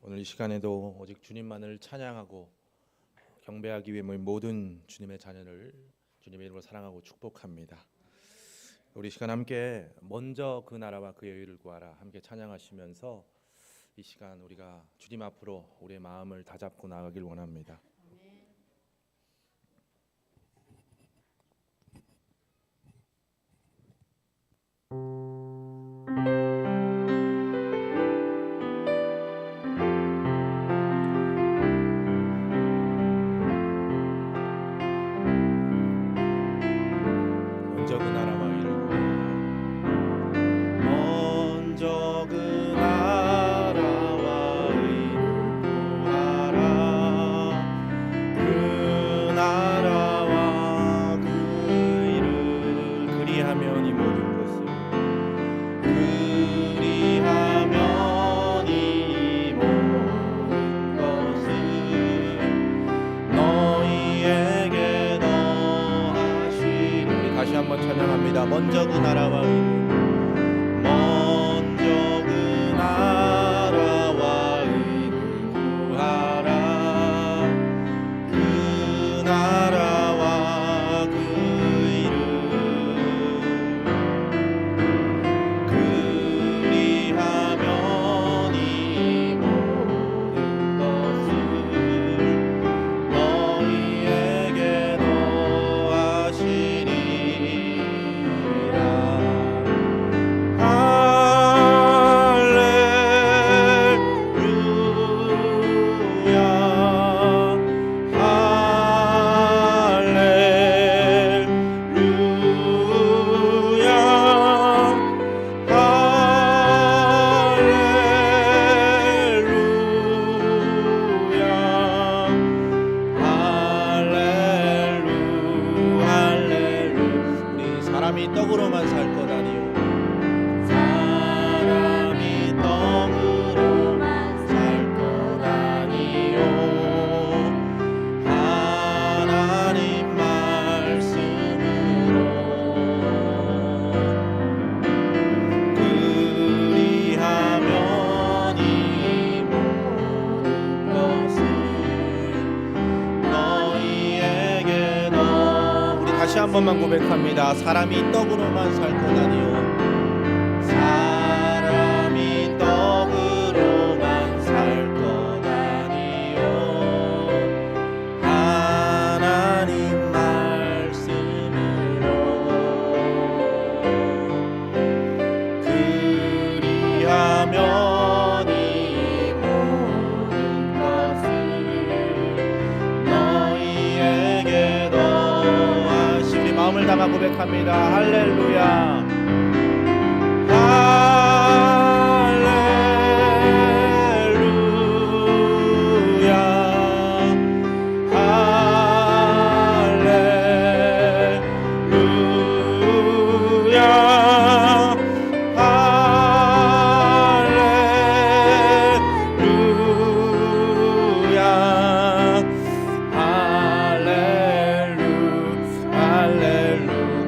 오늘 이 시간에도 오직 주님만을 찬양하고 경배하기 위해 모인 모든 주님의 자녀를 주님의 이름으로 사랑하고 축복합니다. 우리 시간 함께 먼저 그 나라와 그의 의를 구하라 함께 찬양하시면서 이 시간 우리가 주님 앞으로 우리의 마음을 다잡고 나아가길 원합니다. 먼저 그 나라와 의를 먼저 그 나라와 의를 구하라. 그 나라와 그 의를 그리하면 이 모든 것을 너희에게 더하시리. 다시 한번 찬양합니다. 먼저 그 나라와 의를 먼저 그 나라와 의를 구하라. 그 나라와 그 의를 그리하면 이 모든 것을 너희에게 더하시리라. 사람이 떡으로만 살 것 아니요 사람이 떡으로만 살 것 아니요 하나님 말씀으로 그리하면 이 모든 것을 너희에게 우리 다시 한 번만 고백합니다. 사람이 떡으로만 살 것 아니요 사람이 떡으로만 살 것 아니요 하나님 말씀으로 그리하면 이 모든 것을 너희에게 더하시. 우리 마음을 담아 고백합니다. 할렐루야.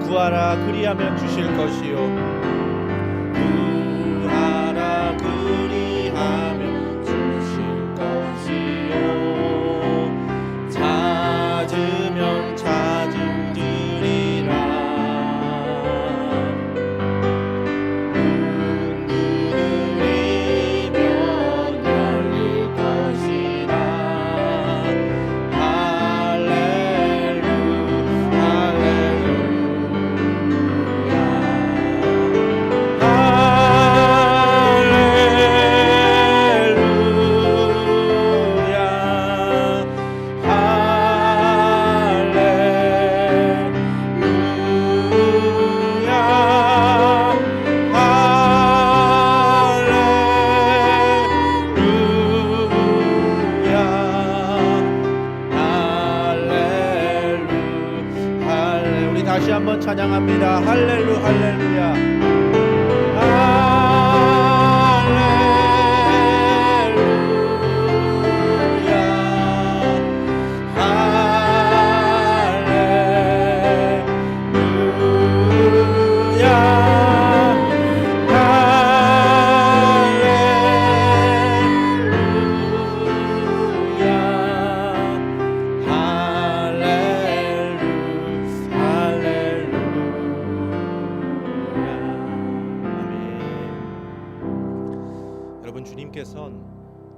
구하라 그리하면 주실 것이요 구하라 그리하면 주실 것이요 찾으면 찾으리라 문 두드리면 열릴 것이라. 다시 한번 찬양합니다. 할렐루 할렐루야. 할렐루야.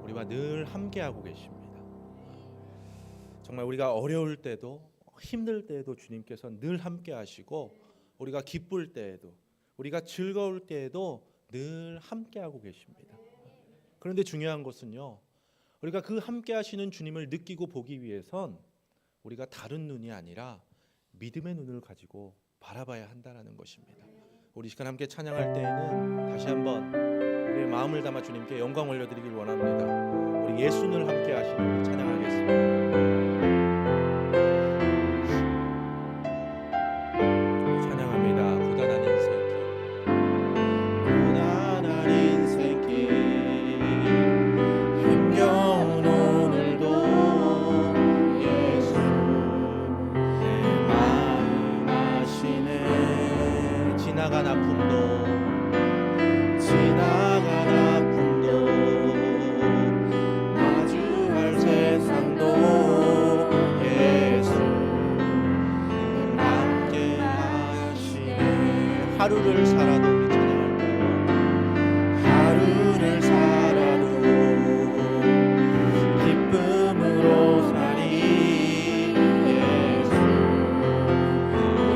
우리와 늘 함께하고 계십니다. 정말 우리가 어려울 때도 힘들 때에도 주님께서 늘 함께하시고 우리가 기쁠 때에도 우리가 즐거울 때에도 늘 함께하고 계십니다. 그런데 중요한 것은요, 우리가 그 함께하시는 주님을 느끼고 보기 위해선 우리가 다른 눈이 아니라 믿음의 눈을 가지고 바라봐야 한다는 것입니다. 우리 시간 함께 찬양할 때에는 다시 한번 우리의 마음을 담아 주님께 영광 올려드리길 원합니다. 우리 예수를 함께 하시는 우리 찬양하겠습니다. 하루를 살아도 우리 찬양할까요? 하루를 살아도 기쁨으로 사니 예수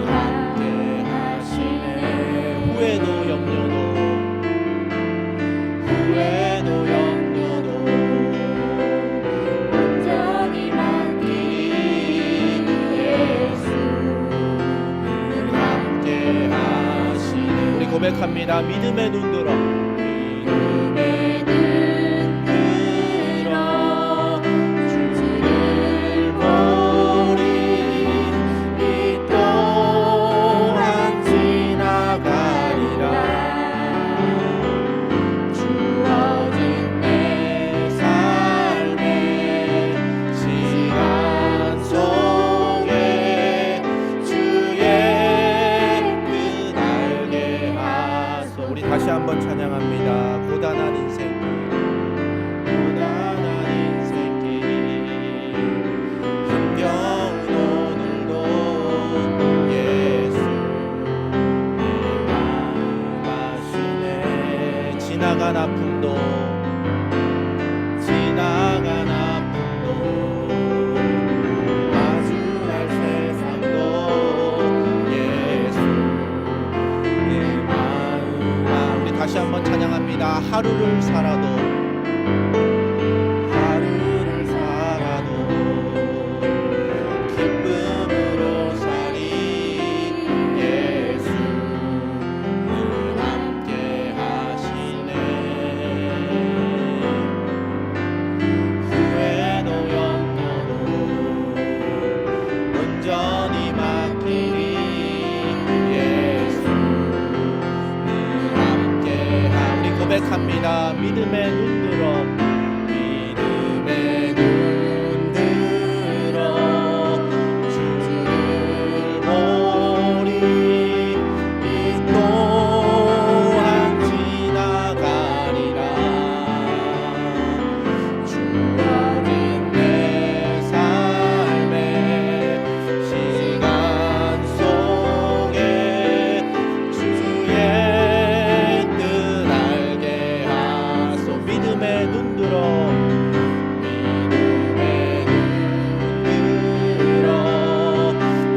함께 하시네. 후회도 염려도 온전히 맡기니 예수 함께 하시네. 고백합니다. 믿음의 눈 들어 주를 보리. 이 또한 지나가리라. 주어진 내 삶의 시간 속에 주의 우리 다시 한번 찬양합니다. 고단한 인생길, 고단한 인생길, 힘겨운 오늘도 예수 내 마음 아시네. 지나간 아픔도 마주할 세상도 예수 내 마음. 다시 한번 찬양합니다. 하루를 살아도 기쁨으로 사니 예수 함께 하시네. 후회도 염려도 온전히 맡기니 예수 고백합니다. 믿음의 눈 들어 주를 보리. 이 또한 지나가리라. 주어진 내 삶의 시간 속에 주의 믿음의 눈 들어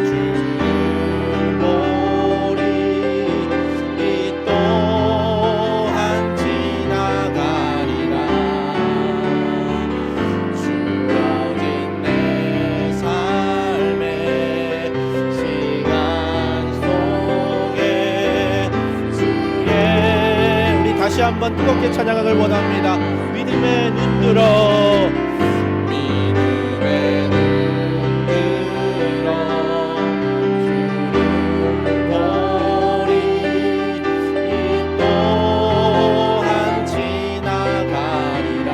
주를 보리. 이 또한 지나가리라. 주어진 내 삶의 시간 속에 주의 우리 다시 한번 뜨겁게 찬양하길 원합니다. 믿음의 눈 들어 주를 보리. 이 또한 지나가리라.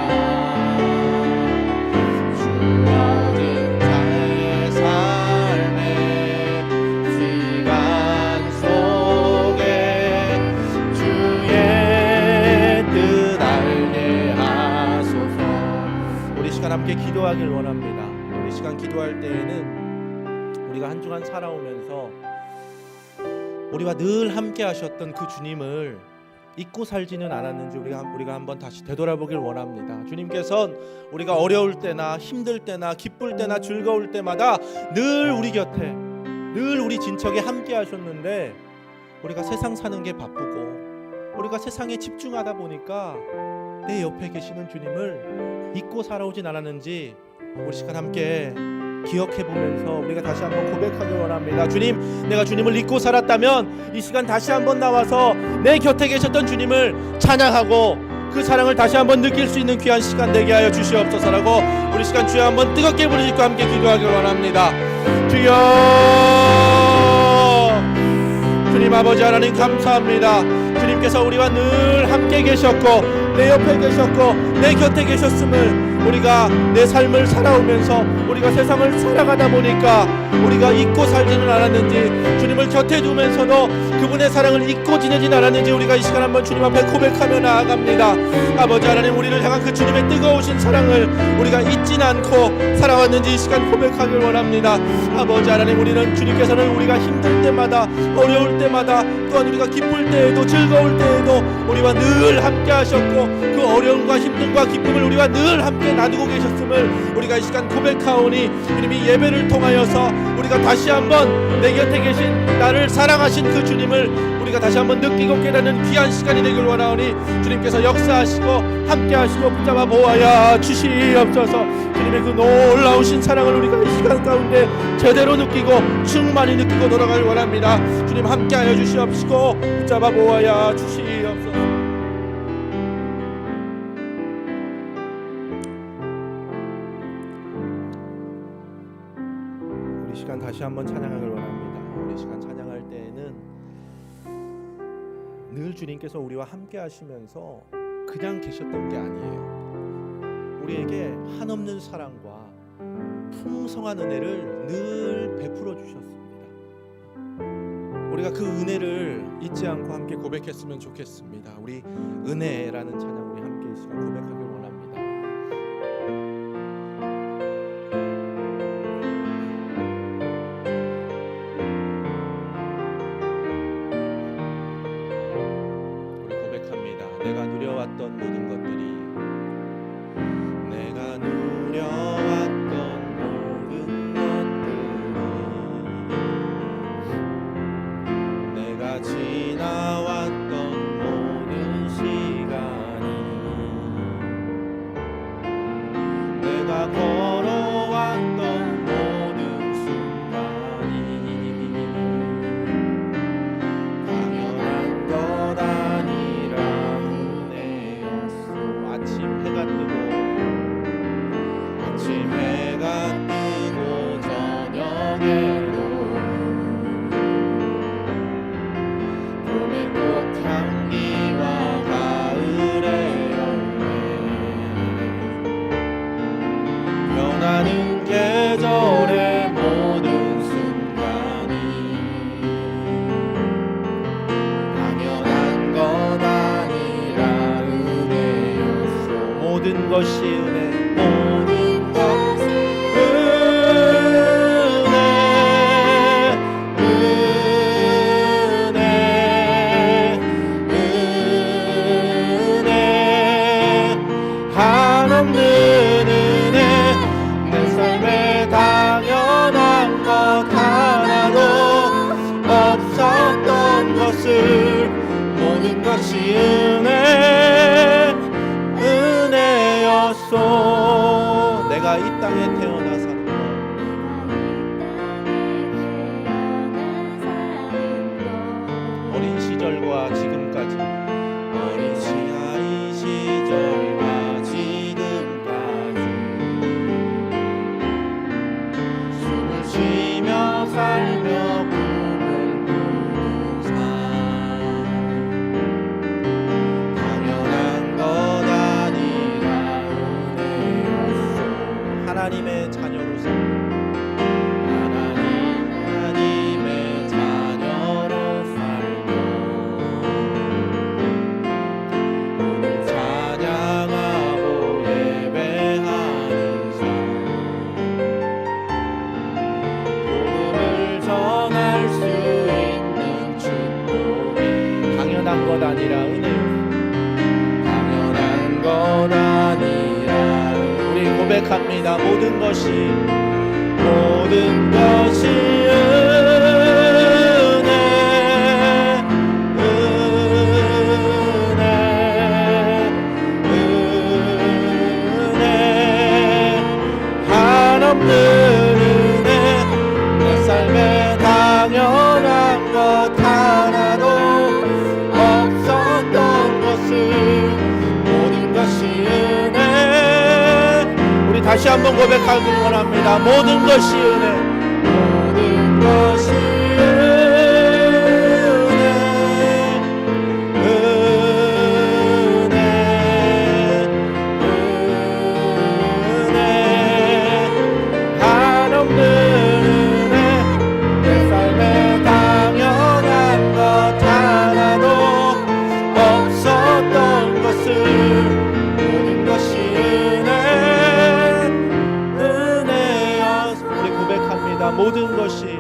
주어진 나의 삶의 시간 속에 주의 뜻 알게 하소서. 우리 시간 함께 기도하길 원합니다. 우리 시간 기도할 때에는 우리가 한 주간 살아오면서 우리와 늘 함께 하셨던 그 주님을 잊고 살지는 않았는지 우리가 한번 다시 되돌아보길 원합니다. 주님께서는 우리가 어려울 때나 힘들 때나 기쁠 때나 즐거울 때마다 늘 우리 곁에, 늘 우리 진척에 함께 하셨는데, 우리가 세상 사는 게 바쁘고 우리가 세상에 집중하다 보니까 내 옆에 계시는 주님을 잊고 살아오진 않았는지 우리 시간 함께 기억해 보면서 우리가 다시 한번 고백하길 원합니다. 주님, 내가 주님을 잊고 살았다면 이 시간 다시 한번 나와서 내 곁에 계셨던 주님을 찬양하고 그 사랑을 다시 한번 느낄 수 있는 귀한 시간 되게 하여 주시옵소서라고 우리 시간 주여 한번 뜨겁게 부르짖고 함께 기도하길 원합니다. 주여, 주님 아버지 하나님 감사합니다. 주님께서 우리와 늘 함께 계셨고 내 옆에 계셨고 내 곁에 계셨음을 우리가 내 삶을 살아오면서 우리가 세상을 살아가다 보니까 우리가 잊고 살지는 않았는지, 주님을 곁에 두면서도 그분의 사랑을 잊고 지내진 않았는지 우리가 이 시간 한번 주님 앞에 고백하며 나아갑니다. 아버지 하나님, 우리를 향한 그 주님의 뜨거우신 사랑을 우리가 잊진 않고 살아왔는지 이 시간 고백하길 원합니다. 아버지 하나님, 우리는 주님께서는 우리가 힘들 때마다 어려울 때마다 또한 우리가 기쁠 때에도 즐거울 때에도 우리와 늘 함께 하셨고 그 어려움과 힘듦과 기쁨을 우리와 늘 함께 나누고 계셨음을 우리가 이 시간 고백하오니, 주님이 예배를 통하여서 우리가 다시 한번 내 곁에 계신 나를 사랑하신 그 주님을 우리가 다시 한번 느끼고 깨닫는 귀한 시간이 되길 원하오니, 주님께서 역사하시고 함께 하시고 붙잡아 보아야 주시옵소서. 주님의 그 놀라우신 사랑을 우리가 이 시간 가운데 제대로 느끼고 충만히 느끼고 돌아가길 원합니다. 주님 함께 하여 주시옵시고 붙잡아 보아야 주시옵소서. 우리 시간 다시 한번 찬양하길 원합니다. 우리 시간 찬양할 때에는 늘 주님께서 우리와 함께 하시면서 그냥 계셨던 게 아니에요. 우리에게 한없는 사랑과 풍성한 은혜를 늘 베풀어 주셨습니다. 우리가 그 은혜를 잊지 않고 함께 고백했으면 좋겠습니다. 우리 은혜라는 찬양 우리 함께 이 시간 고백하길 원합니다. 내가 누려왔던 모든 것들이, 내가 누려왔던 모든 것들이, 내가 지나왔던 모든 시간이, 내가 걸어왔던 모든 순간이 당연한 것 아니라 아침 해가 뜨고 저녁에도 봄의 꽃향기와 가을의 열매, 변하는 계절의 모든 순간이 당연한 것 아니라 은혜였소. 모든 것이 은혜, 모든 것이 은혜, 한없는 은혜. 내 삶에 당연한 것 하나도 없었던 것을, 모든 것이 은혜였소. 내가 이 땅에 태어나서 어린 시절과 지금까지, 어린 아이 시절과 지금까지 숨을 쉬며 살며 꿈을 꾸는 삶, 당연한 것 아니라 은혜였소. 하나님의 자녀로서, 하나님의 자녀로 살며 오늘 찬양하고 예배하는 삶, 복음을 전할 수 있는 축복이 당연한 것 아니라 은혜였소. 고백합니다. 모든 것이 다시 한번 고백하길 원합니다. 모든 것이 은혜, 모든 것이 은혜, 한없는 은혜, 내 삶에 당연한 것 하나도 없었던 것을 모든 것이 모든 것이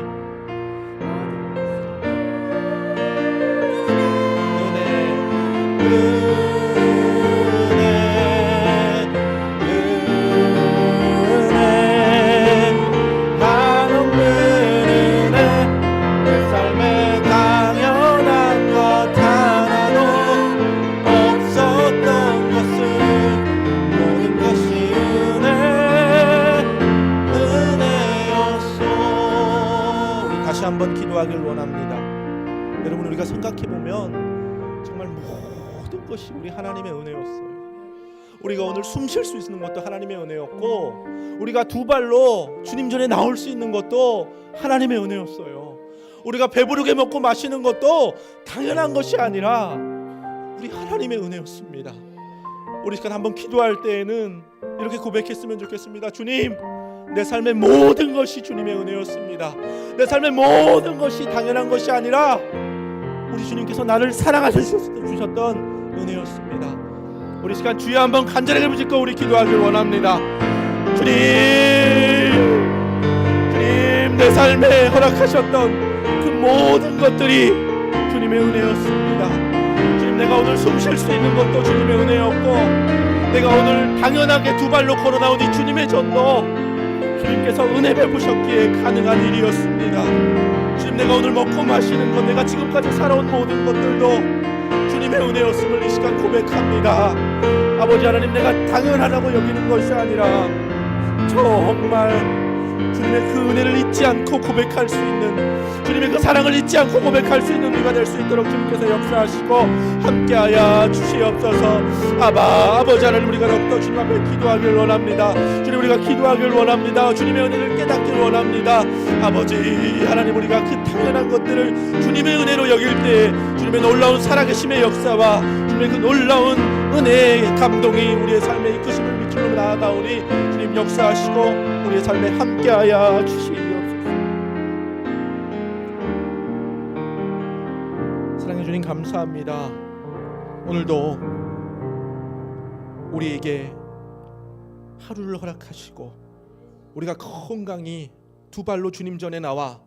한번 기도하길 원합니다. 여러분, 우리가 생각해보면 정말 모든 것이 우리 하나님의 은혜였어요. 우리가 오늘 숨 쉴 수 있는 것도 하나님의 은혜였고, 우리가 두 발로 주님 전에 나올 수 있는 것도 하나님의 은혜였어요. 우리가 배부르게 먹고 마시는 것도 당연한 것이 아니라 우리 하나님의 은혜였습니다. 우리 시간 한번 기도할 때에는 이렇게 고백했으면 좋겠습니다. 주님, 내 삶의 모든 것이 주님의 은혜였습니다. 내 삶의 모든 것이 당연한 것이 아니라 우리 주님께서 나를 사랑하셔서 주셨던 은혜였습니다. 우리 시간 주여 한번 간절하게 부르짖고 우리 기도하길 원합니다. 주님, 내 삶에 허락하셨던 그 모든 것들이 주님의 은혜였습니다. 주님, 내가 오늘 숨 쉴 수 있는 것도 주님의 은혜였고, 내가 오늘 당연하게 두 발로 걸어 나온 이 주님의 전도 주님께서 은혜 베푸셨기에 가능한 일이었습니다. 주님, 내가 오늘 먹고 마시는 것, 내가 지금까지 살아온 모든 것들도 주님의 은혜였음을 이 시간 고백합니다. 아버지 하나님, 내가 당연하다고 여기는 것이 아니라 정말 주님의 그 은혜를 잊지 않고 고백할 수 있는, 주님의 그 사랑을 잊지 않고 고백할 수 있는 우리가 될 수 있도록 주님께서 역사하시고 함께하여 주시옵소서. 아버지 하나님, 우리가 더욱더 주님 앞에 기도하길 원합니다. 주님, 우리가 기도하길 원합니다. 주님의 은혜를 깨닫길 원합니다. 아버지 하나님, 우리가 그 당연한 것들을 주님의 은혜로 여길 때 주님의 놀라운 살아계심의 역사와 주님의 그 놀라운 은혜의 감동이 우리의 삶에 이끄심을 미치러 나아가오니 주님 역사하시고 우리의 삶에 함께하여 주시옵소서. 사랑해 주님, 감사합니다. 오늘도 우리에게 하루를 허락하시고 우리가 건강히 두 발로 주님 전에 나와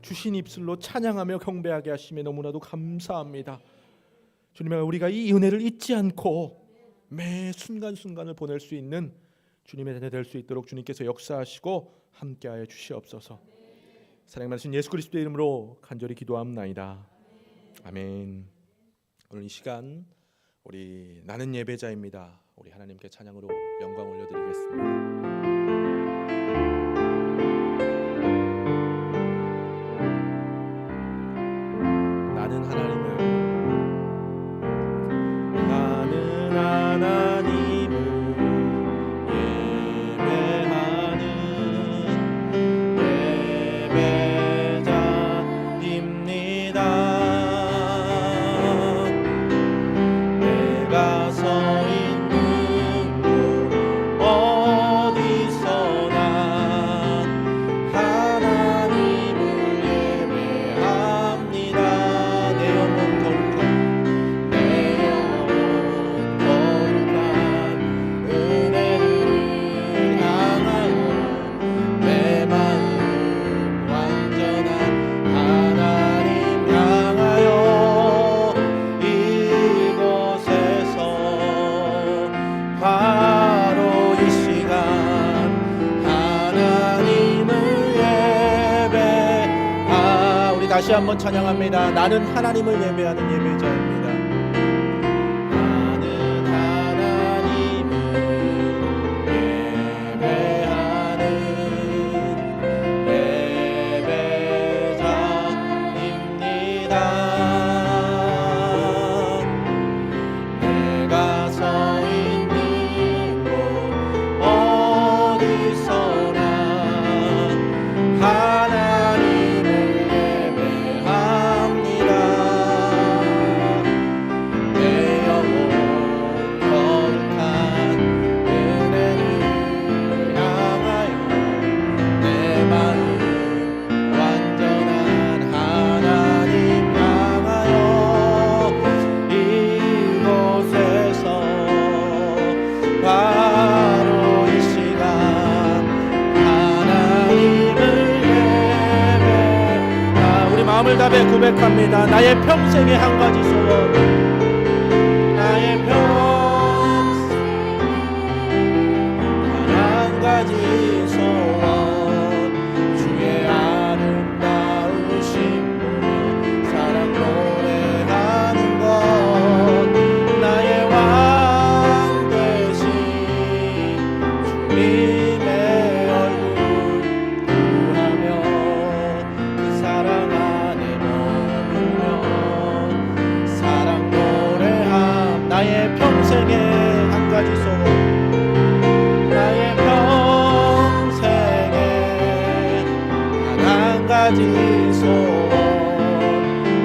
주신 입술로 찬양하며 경배하게 하심에 너무나도 감사합니다. 주님아, 우리가 이 은혜를 잊지 않고 매 순간순간을 보낼 수 있는 주님의 자녀 될 수 있도록 주님께서 역사하시고 함께하여 주시옵소서. 사랑의 말씀 예수 그리스도의 이름으로 간절히 기도합나이다. 아멘. 오늘 이 시간 우리 나는 예배자입니다. 우리 하나님께 찬양으로 영광 올려드리겠습니다. 나는 하나님을 예배하는 예배자입니다. 내가 서 있는 곳 다시 한번 찬양합니다. 나는 하나님을 예배하는 예배자입니다. 나는 하나님을 예배하는 예배자입니다. 내가 서 있는 곳 어디서나 하나님을 예배합니다. 내 영혼 거룩한 은혜를 향하여 내 마음 완전한 하나님 향하여 이곳에서 바로 이 시간 하나님을 예배하 우리 마음을 다해 고백합니다. 나의 평생의 한 가지 소원, 나의 평생 단 한 가지 소원, 주의 아름다우신 몸을 사랑 노래하는 것, 나의 왕 되신 주님의 얼굴 구하며 그 사랑 안에 머물며 사랑 노래함. 나의 평생의 한 가지 소원, 나의 평생에 단 한 가지 소원,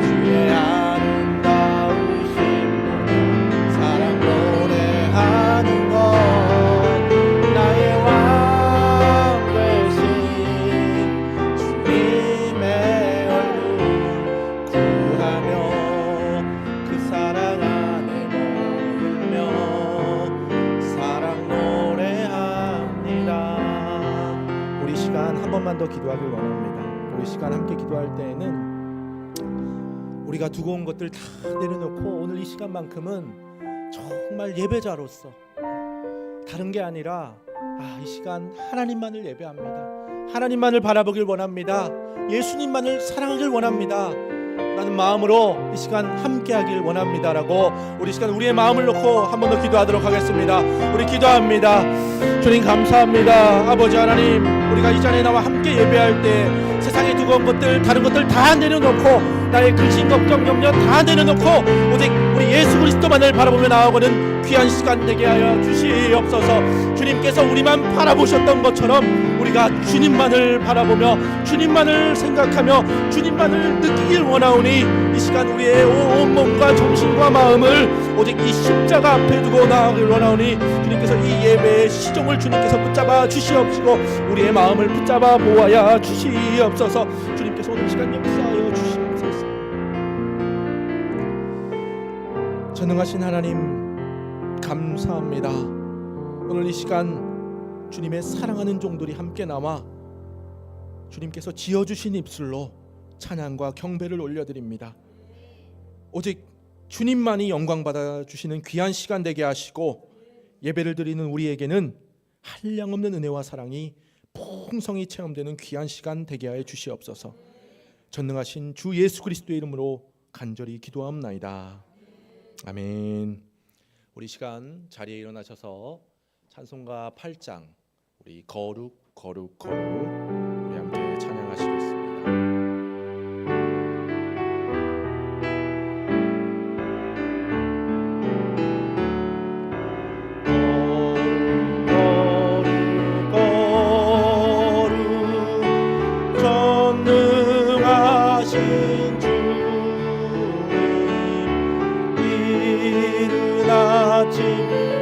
주의 아름다우신 몸을 사랑 노래하는 것, 나의 왕 되신 주님의 얼굴 구하며 그 사랑 안에 머물며 사랑 노래합니다. 우리 시간 한 번만 더 기도하길 원합니다. 우리 시간 함께 기도할 때에는 우리가 두고 온 것들 다 내려놓고 오늘 이 시간만큼은 정말 예배자로서 다른 게 아니라 이 시간 하나님만을 예배합니다. 하나님만을 바라보길 원합니다. 예수님만을 사랑하길 원합니다 라는 마음으로 이 시간 함께하길 원합니다라고 우리 시간 우리의 마음을 놓고 한 번 더 기도하도록 하겠습니다. 우리 기도합니다. 주님 감사합니다. 아버지 하나님, 우리가 이 자리에 나와 함께 예배할 때 세상에 두고 온 것들 다른 것들 다 내려놓고 나의 근심 걱정 염려 다 내려놓고 오직 우리 예수 그리스도만을 바라보며 나아가는 귀한 시간 되게 하여 주시옵소서. 주님께서 우리만 바라보셨던 것처럼 우리가 주님만을 바라보며 주님만을 생각하며 주님만을 느끼길 원하오니 이 시간 우리의 온 몸과 정신과 마음을 오직 이 십자가 앞에 두고 나아가길 원하오니 주님께서 이 예배의 시종을 주님께서 붙잡아 주시옵시고 우리의 마음을 붙잡아 모아야 주시옵소서. 주님께서 오늘 시간 역사하여 주시옵소서. 전능하신 하나님 감사합니다. 오늘 이 시간 주님의 사랑하는 종들이 함께 나와 주님께서 지어주신 입술로 찬양과 경배를 올려드립니다. 오직 주님만이 영광 받아 주시는 귀한 시간 되게 하시고 예배를 드리는 우리에게는 한량없는 은혜와 사랑이 풍성히 체험되는 귀한 시간 되게 하여 주시옵소서. 전능하신 주 예수 그리스도의 이름으로 간절히 기도하옵나이다. 아멘. 우리 시간 자리에 일어나셔서 찬송가 8장 우리 거룩 거룩 거룩 우리 함께 찬양하시겠습니다.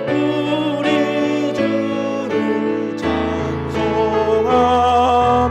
우리 주를 찬송합니다.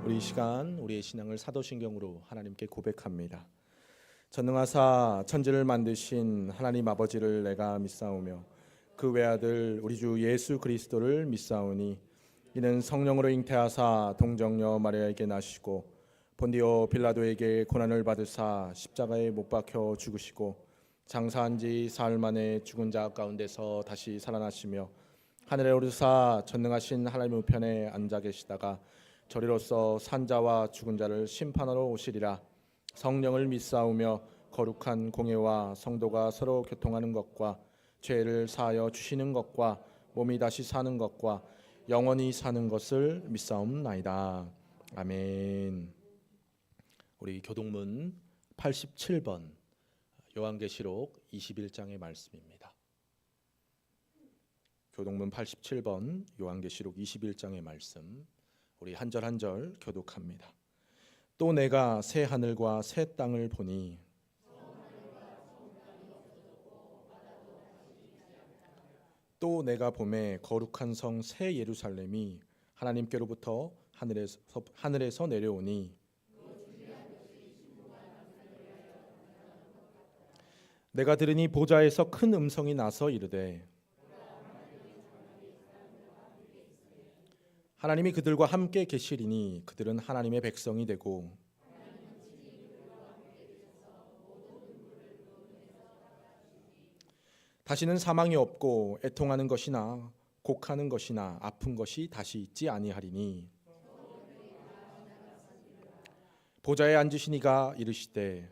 우리 이 시간 우리의 신앙을 사도신경으로 하나님께 고백합니다. 전능하사 천지를 만드신 하나님 아버지를 내가 믿사오며 그 외아들 우리 주 예수 그리스도를 믿사오니 이는 성령으로 잉태하사 동정녀 마리아에게 나시고 본디오 빌라도에게 고난을 받으사 십자가에 못 박혀 죽으시고 장사한 지 사흘 만에 죽은 자 가운데서 다시 살아나시며 하늘에 오르사 전능하신 하나님 우편에 앉아 계시다가 저리로서 산자와 죽은 자를 심판하러 오시리라. 성령을 믿사오며 거룩한 공예와 성도가 서로 교통하는 것과 죄를 사하여 주시는 것과 몸이 다시 사는 것과 영원히 사는 것을 믿사옵나이다. 아멘. 우리 교동문 87번 요한계시록 21장의 말씀입니다. 교동문 87번 요한계시록 21장의 말씀 우리 한 절 한 절 교독합니다. 또 내가 새 하늘과 새 땅을 보니 또 내가 보매 거룩한 성 새 예루살렘이 하나님께로부터 하늘에서 내려오니 내가 들으니 보좌에서 큰 음성이 나서 이르되 하나님이 그들과 함께 계시리니 그들은 하나님의 백성이 되고 다시는 사망이 없고 애통하는 것이나 곡하는 것이나 아픈 것이 다시 있지 아니하리니 보좌에 앉으신 이가 이르시되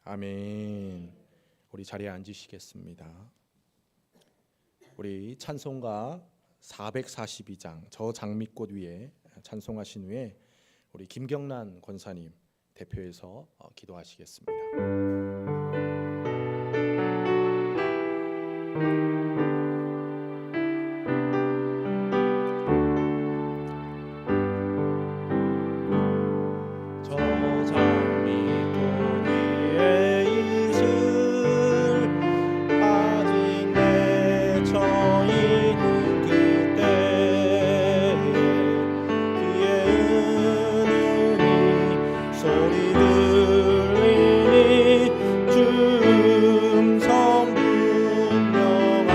아멘. 우리 자리에 앉으시겠습니다. 우리 찬송가 442장 저 장미꽃 위에 찬송하신 후에 우리 김경란 권사님 대표해서 기도하시겠습니다. 소리 들리니 주 음성 분명하니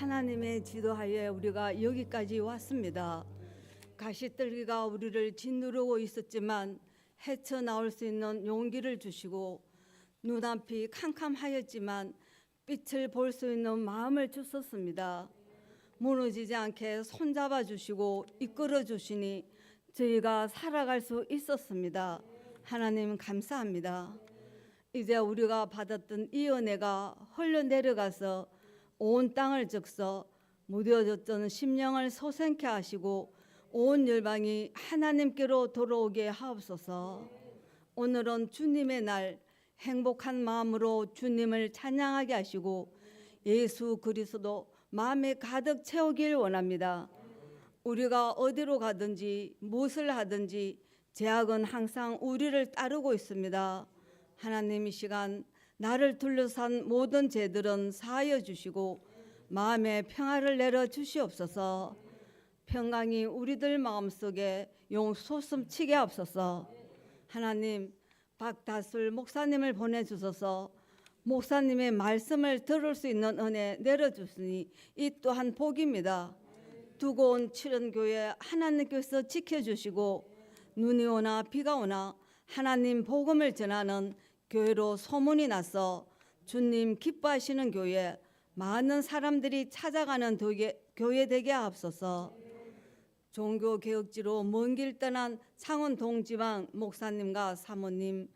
하나님의 지도하에 우리가 여기까지 왔습니다. 가시떨기가 우리를 짓누르고 있었지만 헤쳐나올 수 있는 용기를 주시고, 눈앞이 캄캄하였지만 빛을 볼 수 있는 마음을 주셨습니다. 무너지지 않게 손잡아 주시고 이끌어 주시니 저희가 살아갈 수 있었습니다. 하나님 감사합니다. 이제 우리가 받았던 이 은혜가 흘러내려가서 온 땅을 적서 무뎌졌던 심령을 소생케 하시고 온 열방이 하나님께로 돌아오게 하옵소서. 오늘은 주님의 날, 행복한 마음으로 주님을 찬양하게 하시고 예수 그리스도 마음에 가득 채우길 원합니다. 우리가 어디로 가든지 무엇을 하든지 죄악은 항상 우리를 따르고 있습니다. 하나님, 이 시간 나를 둘러싼 모든 죄들은 사하여 주시고 마음에 평화를 내려 주시옵소서. 평강이 우리들 마음속에 용솟음치게 하옵소서. 하나님, 박다술 목사님을 보내주셔서 목사님의 말씀을 들을 수 있는 은혜 내려주시니 이 또한 복입니다. 두고 온 칠연교회 하나님께서 지켜주시고 눈이 오나 비가 오나 하나님 복음을 전하는 교회로 소문이 나서 주님 기뻐하시는 교회, 많은 사람들이 찾아가는 교회 되게 하옵소서. 종교개혁지로 먼 길 떠난 창원 동지방 목사님과 사모님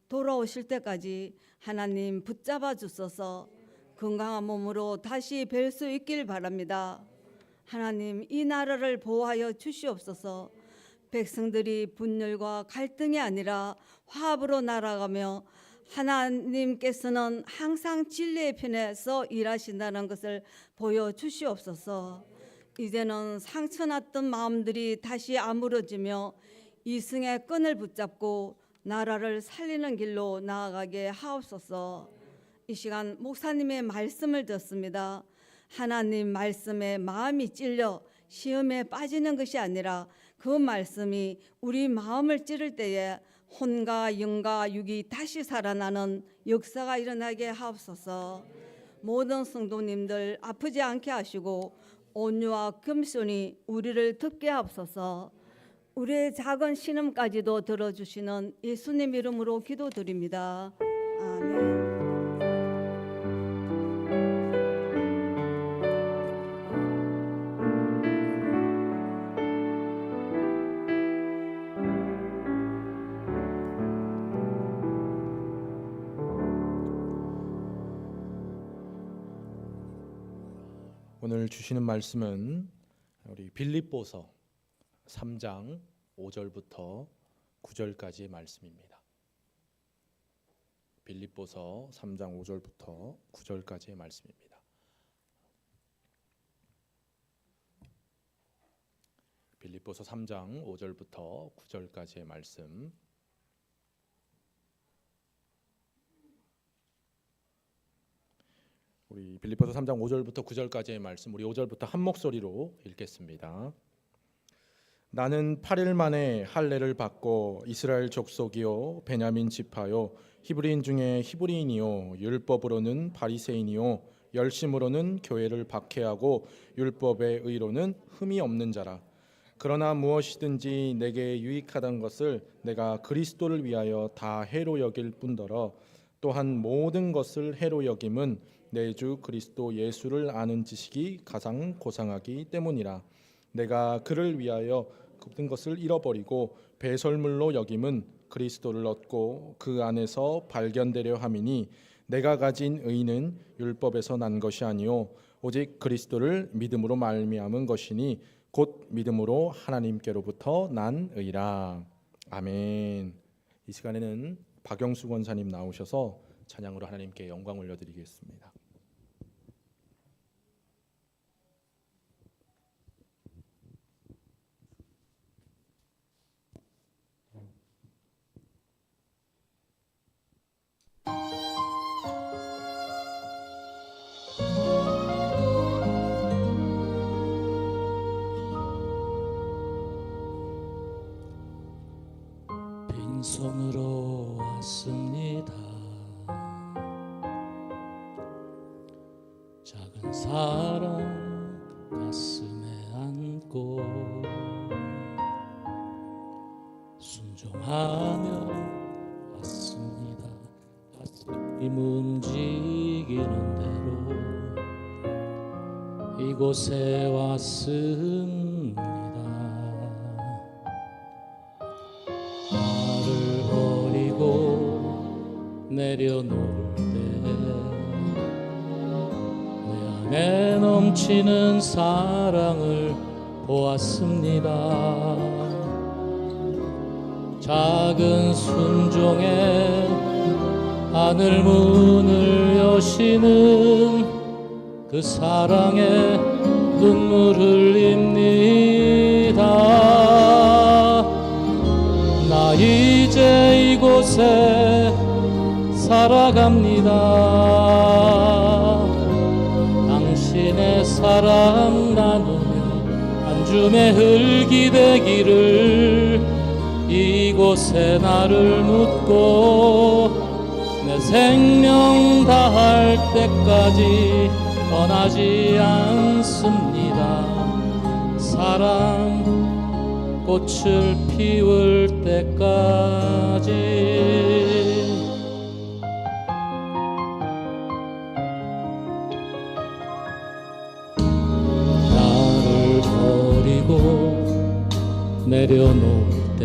돌아오실 때까지 하나님 붙잡아 주셔서 건강한 몸으로 다시 뵐 수 있길 바랍니다. 하나님, 이 나라를 보호하여 주시옵소서. 백성들이 분열과 갈등이 아니라 화합으로 날아가며 하나님께서는 항상 진리의 편에서 일하신다는 것을 보여주시옵소서. 이제는 상처났던 마음들이 다시 아물어지며 이승의 끈을 붙잡고 나라를 살리는 길로 나아가게 하옵소서. 이 시간 목사님의 말씀을 듣습니다. 하나님 말씀에 마음이 찔려 시험에 빠지는 것이 아니라 그 말씀이 우리 마음을 찌를 때에 혼과 영과 육이 다시 살아나는 역사가 일어나게 하옵소서. 모든 성도님들 아프지 않게 하시고 온유와 겸손히 우리를 듣게 하옵소서. 우리의 작은 신음까지도 들어주시는 예수님 이름으로 기도드립니다. 아멘. 오늘 주시는 말씀은 우리 빌립보서 3장 5절부터 9절까지의 말씀입니다. 빌립보서 3장 5절부터 9절까지의 말씀입니다. 빌립보서 3장 5절부터 9절까지의 말씀. 우리 빌립보서 3장 5절부터 9절까지의 말씀, 우리 5절부터 한 목소리로 읽겠습니다. 나는 8일 만에 할례를 받고 이스라엘 족속이요 베냐민 지파요 히브리인 중에 히브리인이요 율법으로는 바리새인이요 열심으로는 교회를 박해하고 율법의 의로는 흠이 없는 자라. 그러나 무엇이든지 내게 유익하던 것을 내가 그리스도를 위하여 다 해로 여길 뿐더러 또한 모든 것을 해로 여김은 내 주 그리스도 예수를 아는 지식이 가장 고상하기 때문이라. 내가 그를 위하여 모든 것을 잃어버리고 배설물로 여김은 그리스도를 얻고 그 안에서 발견되려 함이니 내가 가진 의는 율법에서 난 것이 아니요 오직 그리스도를 믿음으로 말미암은 것이니 곧 믿음으로 하나님께로부터 난 의라. 아멘. 이 시간에는 박영수 권사님 나오셔서 찬양으로 하나님께 영광 올려드리겠습니다. 빈손으로 왔습니다. 작은 사랑 힘 움직이는 대로 이곳에 왔습니다. 나를 버리고 내려놓을 때 내 안에 넘치는 사랑을 보았습니다. 작은 순종에 하늘 문을 여시는 그 사랑에 눈물 흘립니다. 나 이제 이곳에 살아갑니다. 당신의 사랑 나누며 한 줌의 흙이 되기를 이곳에 나를 묻고 내 생명 다할 때까지 떠나지 않습니다. 사랑 꽃을 피울 때까지. 나를 버리고 내려놓을 때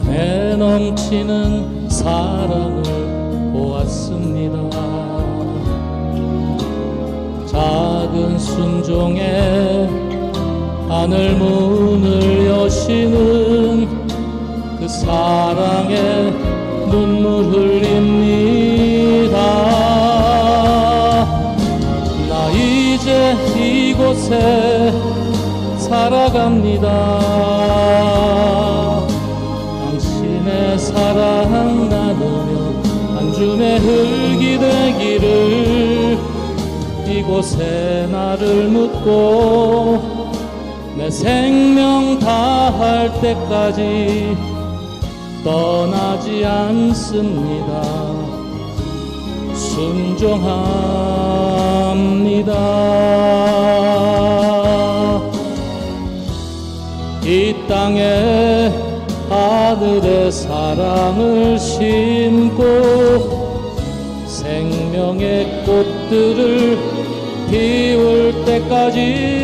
내 안에 넘치는 사랑을 보았습니다. 작은 순종에 하늘 문을 여시는 그 사랑에 눈물 흘립니다. 나 이제 이곳에 살아갑니다. 당신의 사랑 나누며 한 줌의 흙이 되기를 이곳에 나를 묻고 내 생명 다할 때까지 떠나지 않습니다. 순종합니다. 이 땅에 하늘의 사랑을 심고 생명의 꽃들을 피울 때까지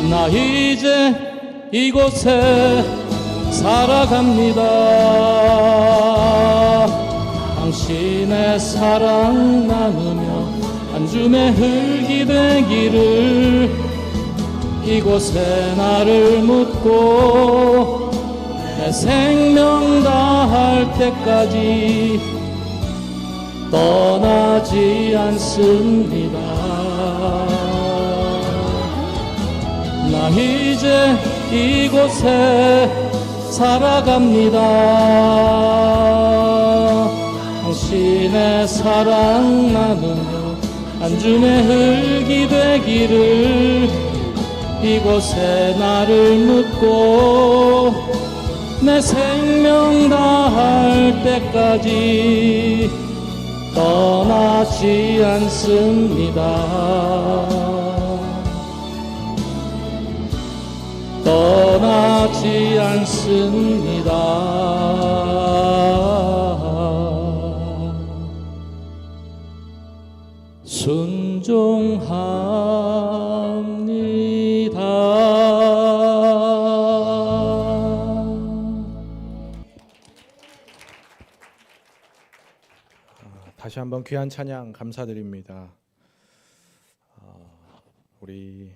나 이제 이곳에 살아갑니다. 당신의 사랑 나누며 한 줌의 흙이 되기를 이곳에 나를 묻고 내 생명 다할 때까지 떠나지 않습니다. 나 이제 이곳에 살아갑니다. 당신의 사랑 나누며 한 줌의 흙이 되기를 이곳에 나를 묻고 내 생명 다할 때까지 떠나지 않습니다. 떠나지 않습니다. 순종합니다. 다시 한번 귀한 찬양 감사드립니다. 우리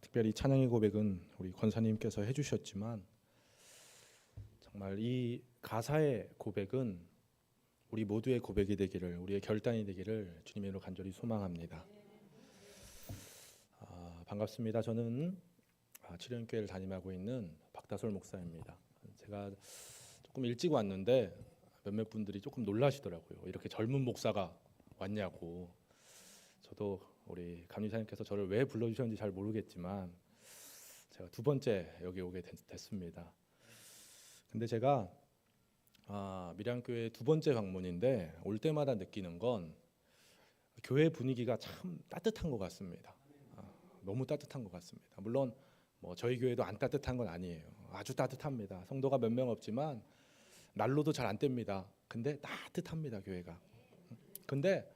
특별히 찬양의 고백은 우리 권사님께서 해주셨지만 정말 이 가사의 고백은 우리 모두의 고백이 되기를, 우리의 결단이 되기를 주님의 이름으로 간절히 소망합니다. 반갑습니다. 저는 치료교회를 담임하고 있는 박다솔 목사입니다. 제가 조금 일찍 왔는데 몇몇 분들이 조금 놀라시더라고요. 이렇게 젊은 목사가 왔냐고. 저도 우리 감리사님께서 저를 왜 불러주셨는지 잘 모르겠지만 제가 두 번째 여기 오게 됐습니다. 근데 제가 밀양교회 두 번째 방문인데 올 때마다 느끼는 건 교회 분위기가 참 따뜻한 것 같습니다. 너무 따뜻한 것 같습니다. 물론 뭐 저희 교회도 안 따뜻한 건 아니에요. 아주 따뜻합니다. 성도가 몇 명 없지만 난로도 잘 안 뗍니다. 근데 따뜻합니다, 교회가. 근데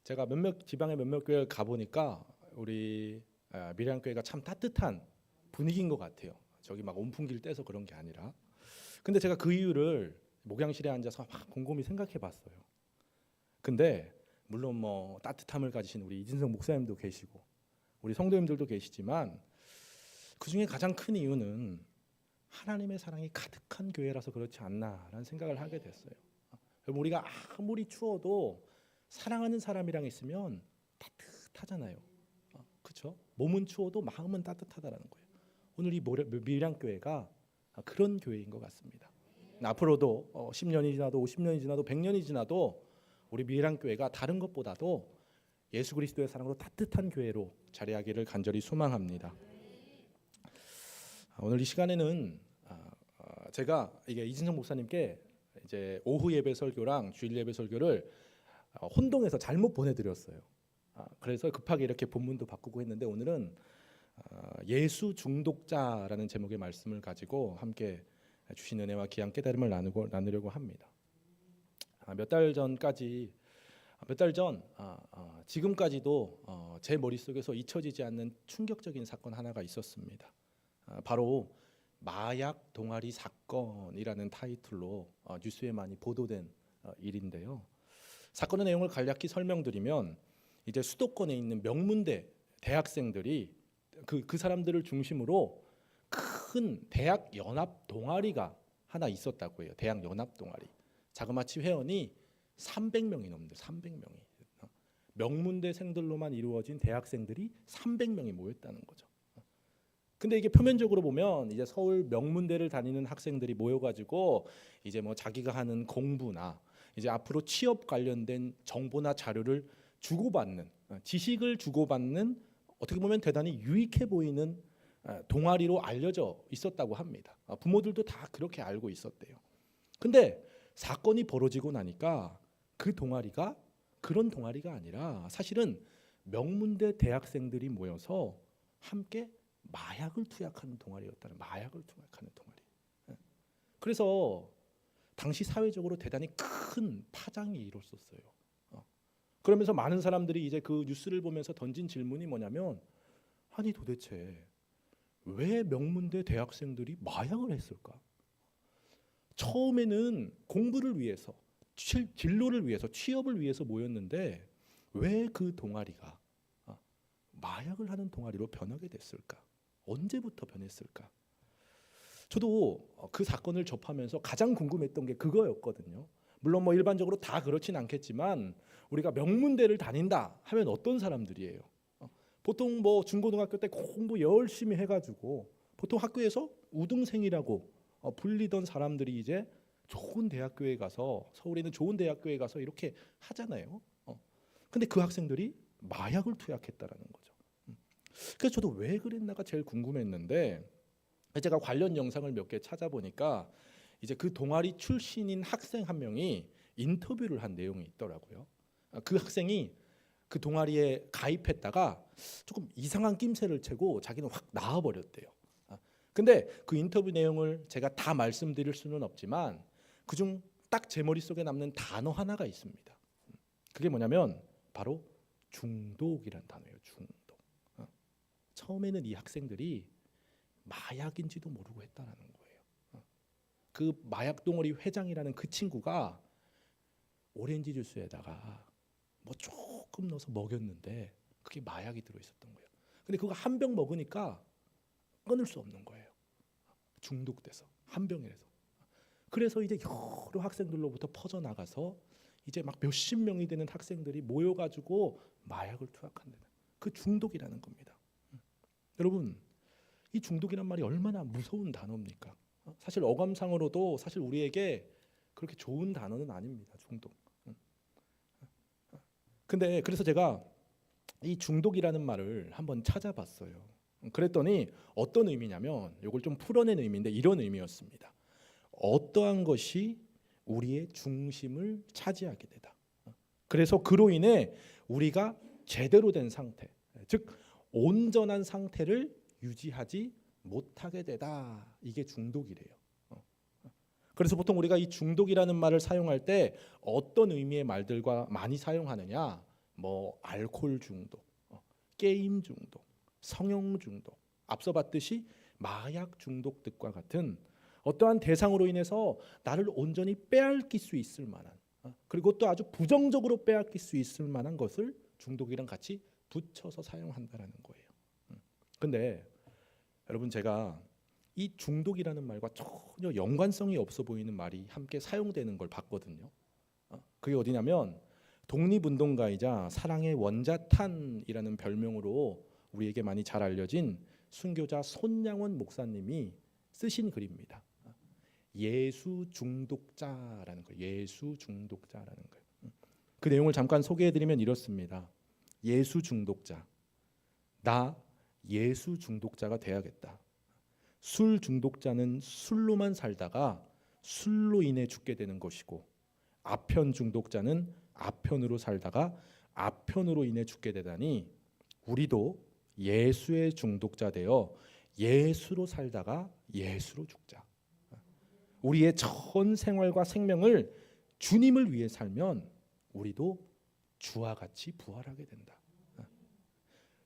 제가 몇몇 지방의 몇몇 교회를 가 보니까 우리 미량교회가 참 따뜻한 분위기인 것 같아요. 저기 막 온풍기를 떼서 그런 게 아니라. 근데 제가 그 이유를 목양실에 앉아서 막 곰곰이 생각해 봤어요. 근데 물론 뭐 따뜻함을 가지신 우리 이진성 목사님도 계시고 우리 성도님들도 계시지만 그중에 가장 큰 이유는 하나님의 사랑이 가득한 교회라서 그렇지 않나라는 생각을 하게 됐어요. 우리가 아무리 추워도 사랑하는 사람이랑 있으면 따뜻하잖아요. 그렇죠? 몸은 추워도 마음은 따뜻하다라는 거예요. 오늘 이 밀양교회가 그런 교회인 것 같습니다. 앞으로도 10년이 지나도 50년이 지나도 100년이 지나도 우리 밀양교회가 다른 것보다도 예수 그리스도의 사랑으로 따뜻한 교회로 자리하기를 간절히 소망합니다. 오늘 이 시간에는 제가 이게 이진성 목사님께 이제 오후 예배 설교랑 주일 예배 설교를 혼동해서 잘못 보내드렸어요. 그래서 급하게 이렇게 본문도 바꾸고 했는데 오늘은 예수 중독자라는 제목의 말씀을 가지고 함께 주신 은혜와 귀한 깨달음을 나누려고 합니다. 몇 달 전 지금까지도 제 머릿속에서 잊혀지지 않는 충격적인 사건 하나가 있었습니다. 바로 마약 동아리 사건이라는 타이틀로 뉴스에 많이 보도된 일인데요. 사건의 내용을 간략히 설명드리면 이제 수도권에 있는 명문대 대학생들이 그 사람들을 중심으로 큰 대학 연합 동아리가 하나 있었다고 해요. 대학 연합 동아리. 자그마치 회원이 300명이 넘는데 300명이 명문대생들로만 이루어진 대학생들이 300명이 모였다는 거죠. 근데 이게 표면적으로 보면 이제 서울 명문대를 다니는 학생들이 모여가지고 이제 뭐 자기가 하는 공부나 이제 앞으로 취업 관련된 정보나 자료를 주고받는 지식을 주고받는 어떻게 보면 대단히 유익해 보이는 동아리로 알려져 있었다고 합니다. 부모들도 다 그렇게 알고 있었대요. 근데 사건이 벌어지고 나니까 그 동아리가 그런 동아리가 아니라 사실은 명문대 대학생들이 모여서 함께 마약을 투약하는 동아리였다는 마약을 투약하는 동아리. 그래서 당시 사회적으로 대단히 큰 파장이 일었었어요. 그러면서 많은 사람들이 이제 그 뉴스를 보면서 던진 질문이 뭐냐면 아니 도대체 왜 명문대 대학생들이 마약을 했을까? 처음에는 공부를 위해서 진로를 위해서 취업을 위해서 모였는데 왜 그 동아리가 마약을 하는 동아리로 변하게 됐을까? 언제부터 변했을까? 저도 그 사건을 접하면서 가장 궁금했던 게 그거였거든요. 물론 뭐 일반적으로 다 그렇진 않겠지만 우리가 명문대를 다닌다 하면 어떤 사람들이에요? 보통 뭐 중고등학교 때 공부 열심히 해가지고 보통 학교에서 우등생이라고 불리던 사람들이 이제 좋은 대학교에 가서 서울에 있는 좋은 대학교에 가서 이렇게 하잖아요. 근데 그 학생들이 마약을 투약했다라는 거죠. 그래서 저도 왜 그랬나가 제일 궁금했는데 제가 관련 영상을 몇 개 찾아보니까 이제 그 동아리 출신인 학생 한 명이 인터뷰를 한 내용이 있더라고요. 그 학생이 그 동아리에 가입했다가 조금 이상한 낌새를 채고 자기는 확 나와버렸대요. 근데 그 인터뷰 내용을 제가 다 말씀드릴 수는 없지만 그중 딱 제 머릿속에 남는 단어 하나가 있습니다. 그게 뭐냐면 바로 중독이란 단어예요. 중독. 처음에는 이 학생들이 마약인지도 모르고 했다라는 거예요. 그 마약 동아리 회장이라는 그 친구가 오렌지 주스에다가 뭐 조금 넣어서 먹였는데 그게 마약이 들어있었던 거예요. 근데 그거 한 병 먹으니까 끊을 수 없는 거예요. 중독돼서 한 병이라서. 그래서 이제 여러 학생들로부터 퍼져나가서 이제 막 몇십 명이 되는 학생들이 모여가지고 마약을 투약한다는 그 중독이라는 겁니다. 여러분 이 중독이란 말이 얼마나 무서운 단어입니까? 사실 어감상으로도 사실 우리에게 그렇게 좋은 단어는 아닙니다. 중독. 근데 그래서 제가 이 중독이라는 말을 한번 찾아봤어요. 그랬더니 어떤 의미냐면 이걸 좀 풀어낸 의미인데 이런 의미였습니다. 어떠한 것이 우리의 중심을 차지하게 되다. 그래서 그로 인해 우리가 제대로 된 상태, 즉 온전한 상태를 유지하지 못하게 되다. 이게 중독이래요. 그래서 보통 우리가 이 중독이라는 말을 사용할 때 어떤 의미의 말들과 많이 사용하느냐? 뭐 알코올 중독, 게임 중독, 성형 중독, 앞서 봤듯이 마약 중독 등과 같은 어떠한 대상으로 인해서 나를 온전히 빼앗길 수 있을 만한, 그리고 또 아주 부정적으로 빼앗길 수 있을 만한 것을 중독이랑 같이 붙여서 사용한다라는 거예요. 근데 여러분, 제가 이 중독이라는 말과 전혀 연관성이 없어 보이는 말이 함께 사용되는 걸 봤거든요. 그게 어디냐면 독립운동가이자 사랑의 원자탄이라는 별명으로 우리에게 많이 잘 알려진 순교자 손양원 목사님이 쓰신 글입니다. 예수 중독자라는 거예요. 예수 중독자라는 거예요. 그 내용을 잠깐 소개해드리면 이렇습니다. 예수 중독자, 나 예수 중독자가 돼야겠다. 술 중독자는 술로만 살다가 술로 인해 죽게 되는 것이고, 아편 중독자는 아편으로 살다가 아편으로 인해 죽게 되다니, 우리도 예수의 중독자 되어 예수로 살다가 예수로 죽자. 우리의 전 생활과 생명을 주님을 위해 살면 우리도 주와 같이 부활하게 된다.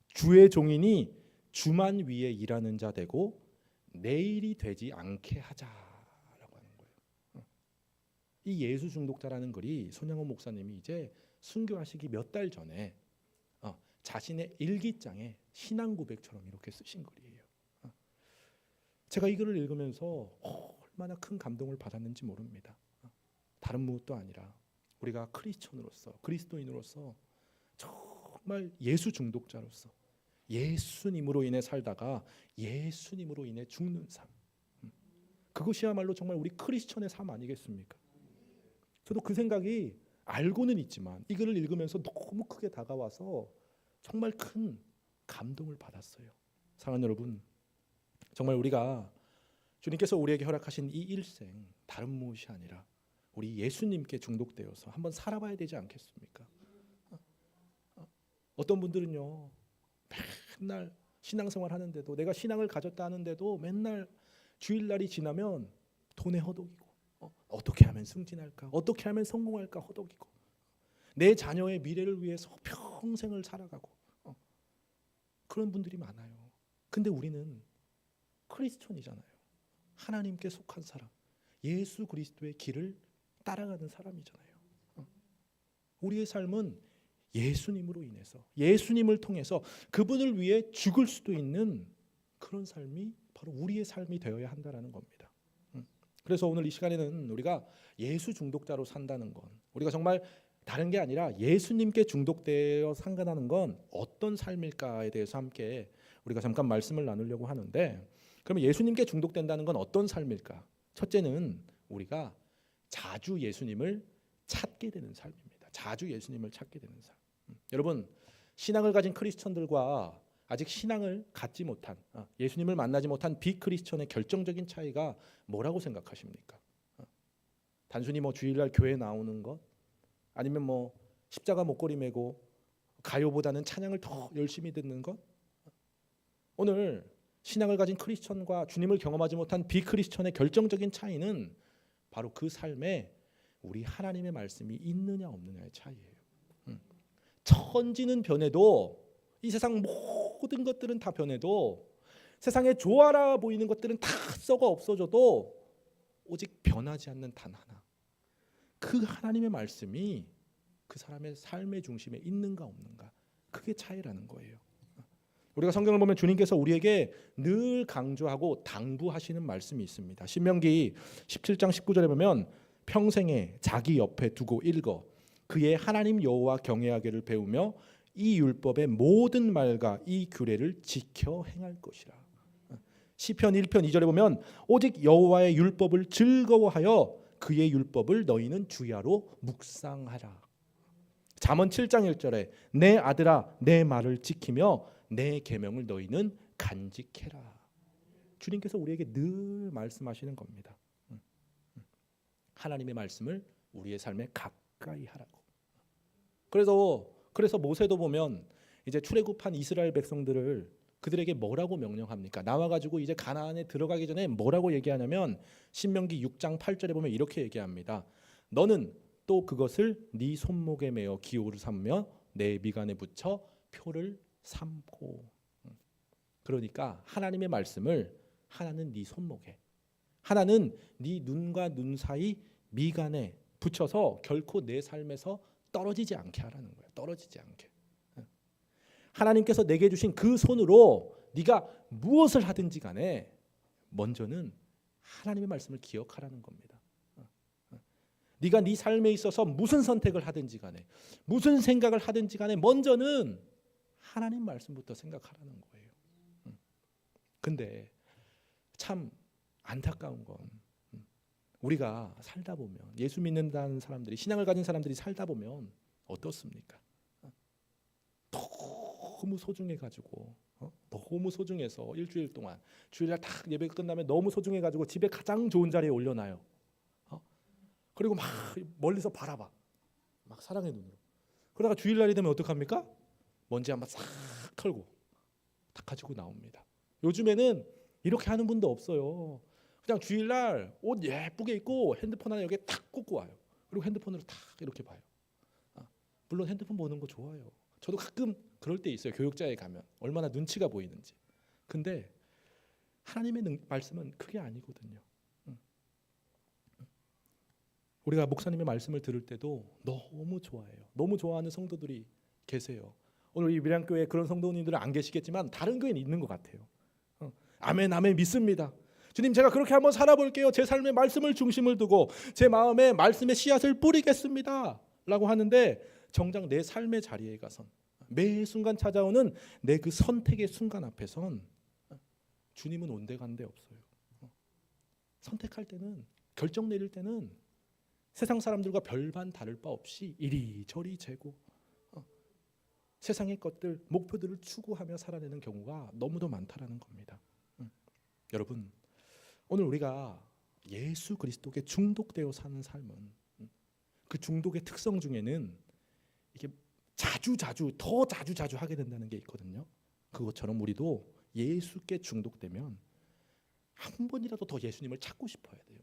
주의 종이니 주만 위해 일하는 자 되고 내일이 되지 않게 하자라고 하는 거예요. 이 예수 중독자라는 글이 손양원 목사님이 이제 순교하시기 몇 달 전에 자신의 일기장에 신앙 고백처럼 이렇게 쓰신 글이에요. 제가 이 글을 읽으면서 얼마나 큰 감동을 받았는지 모릅니다. 다른 무엇도 아니라 우리가 크리스천으로서, 그리스도인으로서 정말 예수 중독자로서 예수님으로 인해 살다가 예수님으로 인해 죽는 삶, 그것이야말로 정말 우리 크리스천의 삶 아니겠습니까? 저도 그 생각이 알고는 있지만 이 글을 읽으면서 너무 크게 다가와서 정말 큰 감동을 받았어요. 사랑하는 여러분, 정말 우리가 주님께서 우리에게 허락하신 이 일생 다른 무엇이 아니라 우리 예수님께 중독되어서 한번 살아봐야 되지 않겠습니까? 어떤 분들은요, 맨날 신앙생활 하는데도, 내가 신앙을 가졌다 하는데도 맨날 주일날이 지나면 돈에 허덕이고, 어떻게 하면 승진할까, 어떻게 하면 성공할까 허덕이고, 내 자녀의 미래를 위해서 평생을 살아가고, 그런 분들이 많아요. 근데 우리는 크리스천이잖아요. 하나님께 속한 사람, 예수 그리스도의 길을 따라가는 사람이잖아요. 우리의 삶은 예수님으로 인해서, 예수님을 통해서 그분을 위해 죽을 수도 있는 그런 삶이 바로 우리의 삶이 되어야 한다는 겁니다. 그래서 오늘 이 시간에는 우리가 예수 중독자로 산다는 건, 우리가 정말 다른 게 아니라 예수님께 중독되어 산다는 건 어떤 삶일까에 대해서 함께 우리가 잠깐 말씀을 나누려고 하는데, 그러면 예수님께 중독된다는 건 어떤 삶일까? 첫째는 우리가 자주 예수님을 찾게 되는 삶입니다. 자주 예수님을 찾게 되는 삶. 여러분, 신앙을 가진 크리스천들과 아직 신앙을 갖지 못한, 예수님을 만나지 못한 비크리스천의 결정적인 차이가 뭐라고 생각하십니까? 단순히 뭐 주일날 교회 나오는 것, 아니면 뭐 십자가 목걸이 메고 가요보다는 찬양을 더 열심히 듣는 것? 오늘 신앙을 가진 크리스천과 주님을 경험하지 못한 비크리스천의 결정적인 차이는 바로 그 삶에 우리 하나님의 말씀이 있느냐 없느냐의 차이예요. 천지는 변해도, 이 세상 모든 것들은 다 변해도, 세상에 좋아라 보이는 것들은 다 썩어 없어져도 오직 변하지 않는 단 하나, 그 하나님의 말씀이 그 사람의 삶의 중심에 있는가 없는가, 그게 차이라는 거예요. 우리가 성경을 보면 주님께서 우리에게 늘 강조하고 당부하시는 말씀이 있습니다. 신명기 17장 19절에 보면 평생에 자기 옆에 두고 읽어 그의 하나님 여호와 경외하기를 배우며 이 율법의 모든 말과 이 규례를 지켜 행할 것이라. 시편 1편 2절에 보면 오직 여호와의 율법을 즐거워하여 그의 율법을 너희는 주야로 묵상하라. 잠언 7장 1절에 내 아들아 내 말을 지키며 내 계명을 너희는 간직해라. 주님께서 우리에게 늘 말씀하시는 겁니다. 하나님의 말씀을 우리의 삶에 가까이 하라고. 그래서 모세도 보면 이제 출애굽한 이스라엘 백성들을 그들에게 뭐라고 명령합니까? 나와가지고 이제 가나안에 들어가기 전에 뭐라고 얘기하냐면 신명기 6장 8절에 보면 이렇게 얘기합니다. 너는 또 그것을 네 손목에 매어 기호를 삼며 내 미간에 붙여 표를 삼고. 그러니까 하나님의 말씀을 하나는 네 손목에, 하나는 네 눈과 눈 사이 미간에 붙여서 결코 내 삶에서 떨어지지 않게 하라는 거예요. 떨어지지 않게. 하나님께서 내게 주신 그 손으로 네가 무엇을 하든지 간에 먼저는 하나님의 말씀을 기억하라는 겁니다. 네가 네 삶에 있어서 무슨 선택을 하든지 간에 무슨 생각을 하든지 간에 먼저는 하나님 말씀부터 생각하라는 거예요. 근데 참 안타까운 건 우리가 살다 보면 예수 믿는다는 사람들이, 신앙을 가진 사람들이 살다 보면 어떻습니까? 너무 소중해가지고 너무 소중해서 일주일 동안 주일날 딱 예배 끝나면 너무 소중해가지고 집에 가장 좋은 자리에 올려놔요. 그리고 막 멀리서 바라봐, 막 사랑의 눈으로. 그러다가 주일날이 되면 어떡합니까? 먼지 한번 싹 털고 딱 가지고 나옵니다. 요즘에는 이렇게 하는 분도 없어요. 그냥 주일날 옷 예쁘게 입고 핸드폰 하나 여기에 탁 꽂고 와요. 그리고 핸드폰으로 탁 이렇게 봐요. 물론 핸드폰 보는 거 좋아요. 저도 가끔 그럴 때 있어요. 교육자에 가면 얼마나 눈치가 보이는지. 근데 하나님의 말씀은 그게 아니거든요. 우리가 목사님의 말씀을 들을 때도 너무 좋아해요. 너무 좋아하는 성도들이 계세요. 오늘 이 밀양교회에 그런 성도님들은 안 계시겠지만 다른 교회는 있는 것 같아요. 아멘 아멘 믿습니다. 주님, 제가 그렇게 한번 살아볼게요. 제 삶에 말씀을 중심을 두고 제 마음에 말씀의 씨앗을 뿌리겠습니다 라고 하는데 정작 내 삶의 자리에 가선 매 순간 찾아오는 내 그 선택의 순간 앞에선 주님은 온데간데 없어요. 선택할 때는, 결정 내릴 때는 세상 사람들과 별반 다를 바 없이 이리저리 재고 세상의 것들, 목표들을 추구하며 살아내는 경우가 너무도 많다라는 겁니다. 여러분, 오늘 우리가 예수 그리스도께 중독되어 사는 삶은 그 중독의 특성 중에는 이게 더 자주 하게 된다는 게 있거든요. 그것처럼 우리도 예수께 중독되면 한 번이라도 더 예수님을 찾고 싶어야 돼요.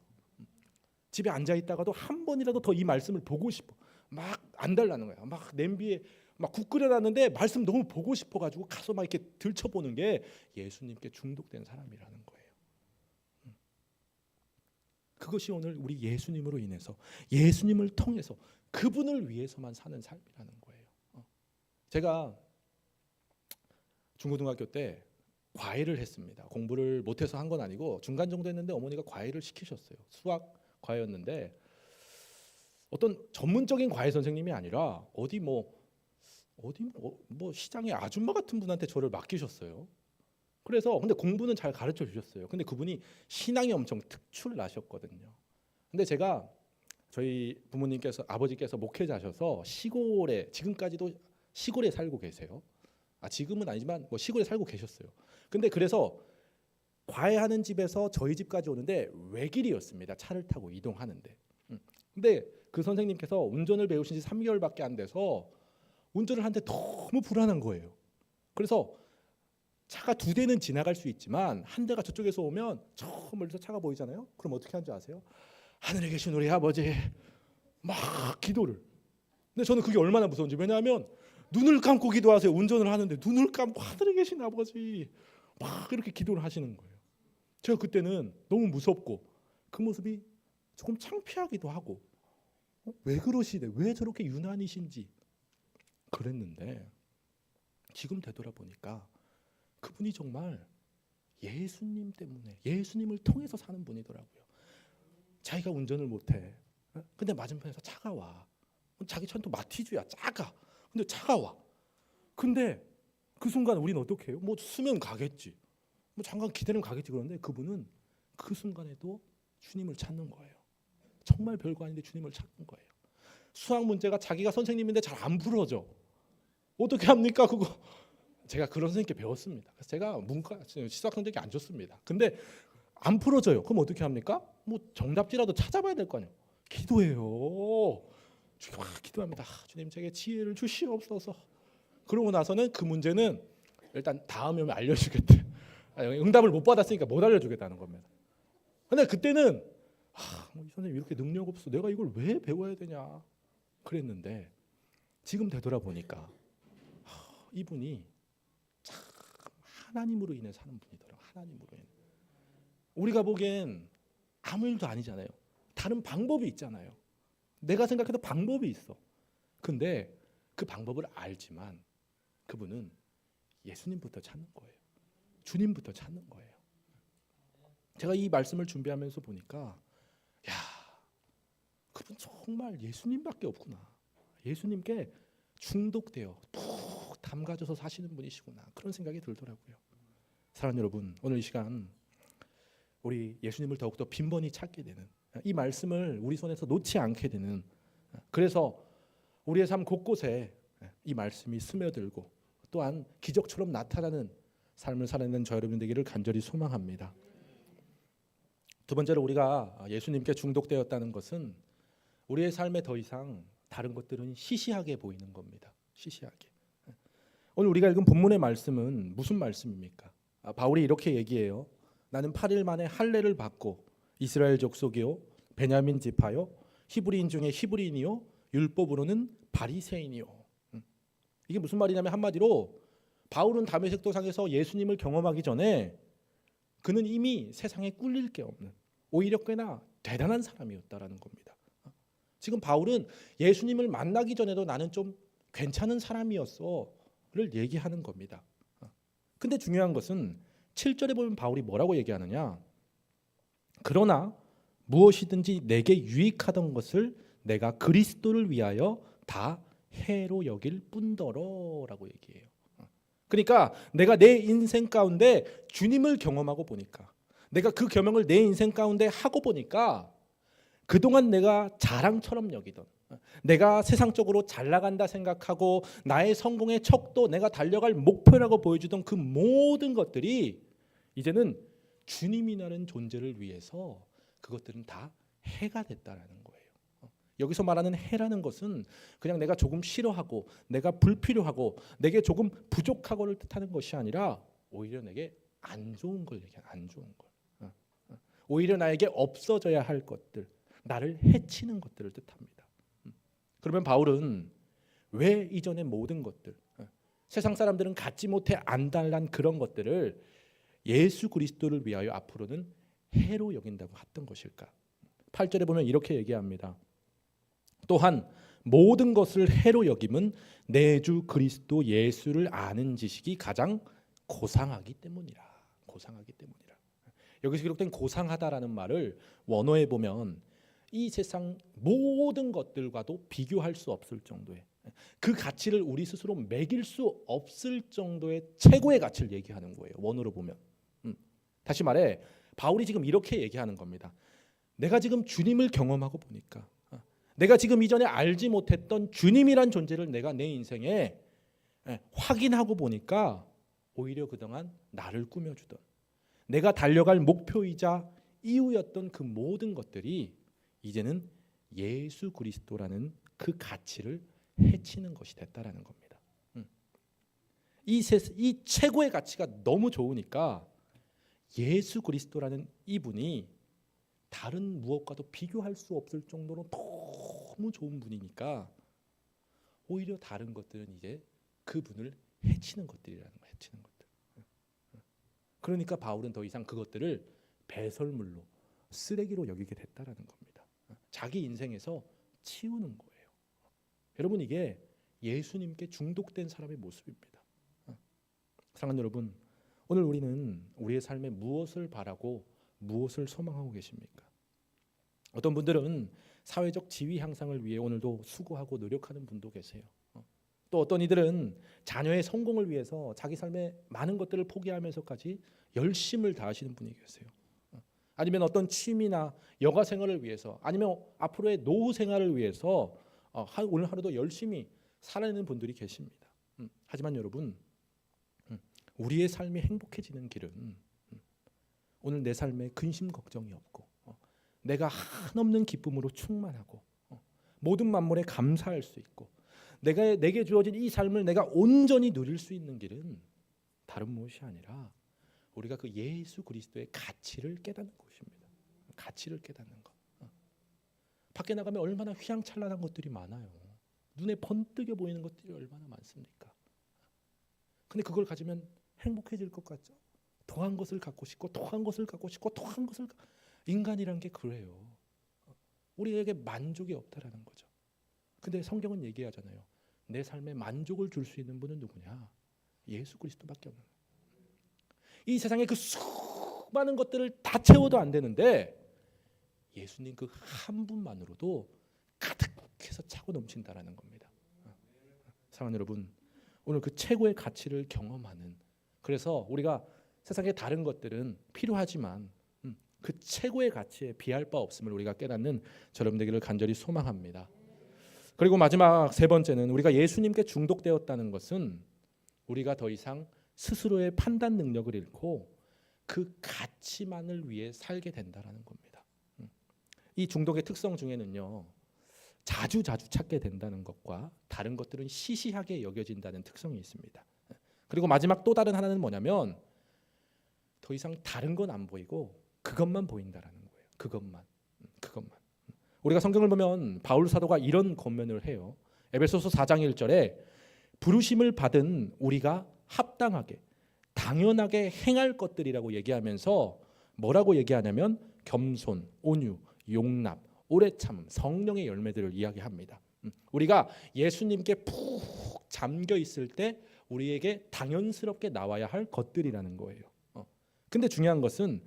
집에 앉아 있다가도 한 번이라도 더 이 말씀을 보고 싶어. 막 안달나는 거야. 막 냄비에 막 국 끓여놨는데 말씀 너무 보고 싶어가지고 가서 막 이렇게 들춰보는 게 예수님께 중독된 사람이라는 거예요. 그것이 오늘 우리 예수님으로 인해서, 예수님을 통해서, 그분을 위해서만 사는 삶이라는 거예요. 제가 중고등학교 때 과외를 했습니다. 공부를 못해서 한 건 아니고 중간 정도 했는데 어머니가 과외를 시키셨어요. 수학 과외였는데 어떤 전문적인 과외 선생님이 아니라 어디 뭐 시장의 아줌마 같은 분한테 저를 맡기셨어요. 그래서 근데 공부는 잘 가르쳐 주셨어요. 근데 그분이 신앙이 엄청 특출나셨거든요. 근데 제가 저희 부모님께서, 아버지께서 목회자셔서 시골에, 지금까지도 시골에 살고 계세요. 지금은 아니지만 뭐 시골에 살고 계셨어요. 근데 그래서 과외하는 집에서 저희 집까지 오는데 외길이었습니다. 차를 타고 이동하는데. 근데 그 선생님께서 운전을 배우신 지 3개월밖에 안 돼서 운전을 하는데 너무 불안한 거예요. 그래서 차가 2대는 지나갈 수 있지만 한 대가 저쪽에서 오면 저 멀리서 차가 보이잖아요. 그럼 어떻게 하는지 아세요? 하늘에 계신 우리 아버지, 막 기도를. 근데 저는 그게 얼마나 무서운지, 왜냐하면 눈을 감고 기도하세요. 운전을 하는데 눈을 감고 하늘에 계신 아버지 막 이렇게 기도를 하시는 거예요. 제가 그때는 너무 무섭고 그 모습이 조금 창피하기도 하고 왜 그러시대, 왜 저렇게 유난이신지 그랬는데 지금 되돌아보니까 그분이 정말 예수님 때문에, 예수님을 통해서 사는 분이더라고요. 자기가 운전을 못해. 근데 맞은편에서 차가 와. 자기 차는 또 마티즈야, 작아. 근데 차가 와. 근데 그 순간 우리는 어떻게 해요? 뭐 쓰면 가겠지, 뭐 잠깐 기다리면 가겠지. 그런데 그분은 그 순간에도 주님을 찾는 거예요. 정말 별거 아닌데 주님을 찾는 거예요. 수학 문제가 자기가 선생님인데 잘 안 풀어져. 어떻게 합니까 그거? 제가 그런 선생님께 배웠습니다. 그래서 제가 수학 성적이 안 좋습니다. 근데 안 풀어져요. 그럼 어떻게 합니까? 뭐 정답지라도 찾아봐야 될 거 아니에요. 기도해요. 기도합니다. 주님, 제게 지혜를 주시옵소서. 그러고 나서는 그 문제는 일단 다음에 오면 알려주겠대. 응답을 못 받았으니까 못 알려주겠다는 겁니다. 근데 그때는 이 선생님 이렇게 능력 없어. 내가 이걸 왜 배워야 되냐 그랬는데 지금 되돌아보니까 이분이 참 하나님으로 인해 사는 분이더라고요. 하나님으로 인해. 우리가 보기엔 아무 일도 아니잖아요. 다른 방법이 있잖아요. 내가 생각해도 방법이 있어. 근데 그 방법을 알지만 그분은 예수님부터 찾는 거예요. 주님부터 찾는 거예요. 제가 이 말씀을 준비하면서 보니까 야, 그분 정말 예수님밖에 없구나. 예수님께 중독되어 푹 담가져서 사시는 분이시구나. 그런 생각이 들더라고요. 사랑하는 여러분, 오늘 이 시간 우리 예수님을 더욱더 빈번히 찾게 되는, 이 말씀을 우리 손에서 놓지 않게 되는, 그래서 우리의 삶 곳곳에 이 말씀이 스며들고 또한 기적처럼 나타나는 삶을 살아내는 저 여러분 되기를 간절히 소망합니다. 두 번째로 우리가 예수님께 중독되었다는 것은 우리의 삶에 더 이상 다른 것들은 시시하게 보이는 겁니다. 시시하게. 오늘 우리가 읽은 본문의 말씀은 무슨 말씀입니까? 바울이 이렇게 얘기해요. 나는 8일 만에 할례를 받고 이스라엘 족속이요 베냐민 지파요 히브리인 중에 히브리인이요 율법으로는 바리새인이요. 이게 무슨 말이냐면 한마디로 바울은 다메섹 도상에서 예수님을 경험하기 전에 그는 이미 세상에 꿀릴 게 없는 오히려 꽤나 대단한 사람이었다라는 겁니다. 지금 바울은 예수님을 만나기 전에도 나는 좀 괜찮은 사람이었어를 얘기하는 겁니다. 근데 중요한 것은 7절에 보면 바울이 뭐라고 얘기하느냐? 그러나 무엇이든지 내게 유익하던 것을 내가 그리스도를 위하여 다 해로 여길 뿐더러라고 얘기해요. 그러니까 내가 내 인생 가운데 주님을 경험하고 보니까, 내가 그 경험을 내 인생 가운데 하고 보니까 그동안 내가 자랑처럼 여기던, 내가 세상적으로 잘 나간다 생각하고 나의 성공의 척도, 내가 달려갈 목표라고 보여주던 그 모든 것들이 이제는 주님이라는 존재를 위해서 그것들은 다 해가 됐다라는 거예요. 여기서 말하는 해라는 것은 그냥 내가 조금 싫어하고 내가 불필요하고 내게 조금 부족하고를 뜻하는 것이 아니라 오히려 내게 안 좋은 걸 얘기하는, 안 좋은 걸, 오히려 나에게 없어져야 할 것들, 나를 해치는 것들을 뜻합니다. 그러면 바울은 왜 이전의 모든 것들, 세상 사람들은 갖지 못해 안달난 그런 것들을 예수 그리스도를 위하여 앞으로는 해로 여긴다고 했던 것일까? 8절에 보면 이렇게 얘기합니다. 또한 모든 것을 해로 여김은 내 주 그리스도 예수를 아는 지식이 가장 고상하기 때문이라. 고상하기 때문이라. 여기서 기록된 고상하다라는 말을 원어에 보면 이 세상 모든 것들과도 비교할 수 없을 정도의, 그 가치를 우리 스스로 매길 수 없을 정도의 최고의 가치를 얘기하는 거예요. 원어로 보면. 다시 말해 바울이 지금 이렇게 얘기하는 겁니다. 내가 지금 주님을 경험하고 보니까, 내가 지금 이전에 알지 못했던 주님이란 존재를 내가 내 인생에 확인하고 보니까 오히려 그동안 나를 꾸며주던, 내가 달려갈 목표이자 이유였던 그 모든 것들이 이제는 예수 그리스도라는 그 가치를 해치는 것이 됐다라는 겁니다. 이 최고의 가치가 너무 좋으니까 예수 그리스도라는 이분이 다른 무엇과도 비교할 수 없을 정도로 너무 좋은 분이니까 오히려 다른 것들은 이제 그분을 해치는 것들이라는 거예요. 해치는 것들. 그러니까 바울은 더 이상 그것들을 배설물로, 쓰레기로 여기게 됐다라는 겁니다. 자기 인생에서 치우는 거예요. 여러분, 이게 예수님께 중독된 사람의 모습입니다. 사랑하는 여러분, 오늘 우리는 우리의 삶에 무엇을 바라고 무엇을 소망하고 계십니까? 어떤 분들은 사회적 지위 향상을 위해 오늘도 수고하고 노력하는 분도 계세요. 또 어떤 이들은 자녀의 성공을 위해서 자기 삶의 많은 것들을 포기하면서까지 열심을 다하시는 분이 계세요. 아니면 어떤 취미나 여가 생활을 위해서, 아니면 앞으로의 노후 생활을 위해서 오늘 하루도 열심히 살아내는 분들이 계십니다. 하지만 여러분, 우리의 삶이 행복해지는 길은 오늘 내 삶에 근심 걱정이 없고 내가 한없는 기쁨으로 충만하고 모든 만물에 감사할 수 있고 내게 주어진 이 삶을 내가 온전히 누릴 수 있는 길은 다른 무엇이 아니라 우리가 그 예수 그리스도의 가치를 깨닫는 것입니다. 가치를 깨닫는 것. 밖에 나가면 얼마나 휘황찬란한 것들이 많아요. 눈에 번뜩여 보이는 것들이 얼마나 많습니까? 근데 그걸 가지면 행복해질 것 같죠? 더한 것을 갖고 싶고 더한 것을 갖고 싶고 더한 것을 인간이란 게 그래요. 우리에게 만족이 없다라는 거죠. 근데 성경은 얘기하잖아요. 내 삶에 만족을 줄 수 있는 분은 누구냐? 예수 그리스도밖에 없는 거예요. 이 세상에 그 수많은 것들을 다 채워도 안 되는데 예수님 그 한 분만으로도 가득해서 차고 넘친다라는 겁니다. 사랑하는 여러분, 오늘 그 최고의 가치를 경험하는, 그래서 우리가 세상의 다른 것들은 필요하지만 그 최고의 가치에 비할 바 없음을 우리가 깨닫는 여러분 되기를 간절히 소망합니다. 그리고 마지막 세 번째는 우리가 예수님께 중독되었다는 것은 우리가 더 이상 스스로의 판단 능력을 잃고 그 가치만을 위해 살게 된다라는 겁니다. 이 중독의 특성 중에는요, 자주 찾게 된다는 것과 다른 것들은 시시하게 여겨진다는 특성이 있습니다. 그리고 마지막 또 다른 하나는 뭐냐면 더 이상 다른 건 안 보이고 그것만 보인다라는 거예요. 그것만. 우리가 성경을 보면 바울 사도가 이런 권면을 해요. 에베소서 4장 1절에 부르심을 받은 우리가 합당하게 당연하게 행할 것들이라고 얘기하면서 뭐라고 얘기하냐면 겸손, 온유, 용납, 오래 참, 성령의 열매들을 이야기합니다. 우리가 예수님께 푹 잠겨 있을 때 우리에게 당연스럽게 나와야 할 것들이라는 거예요. 근데 중요한 것은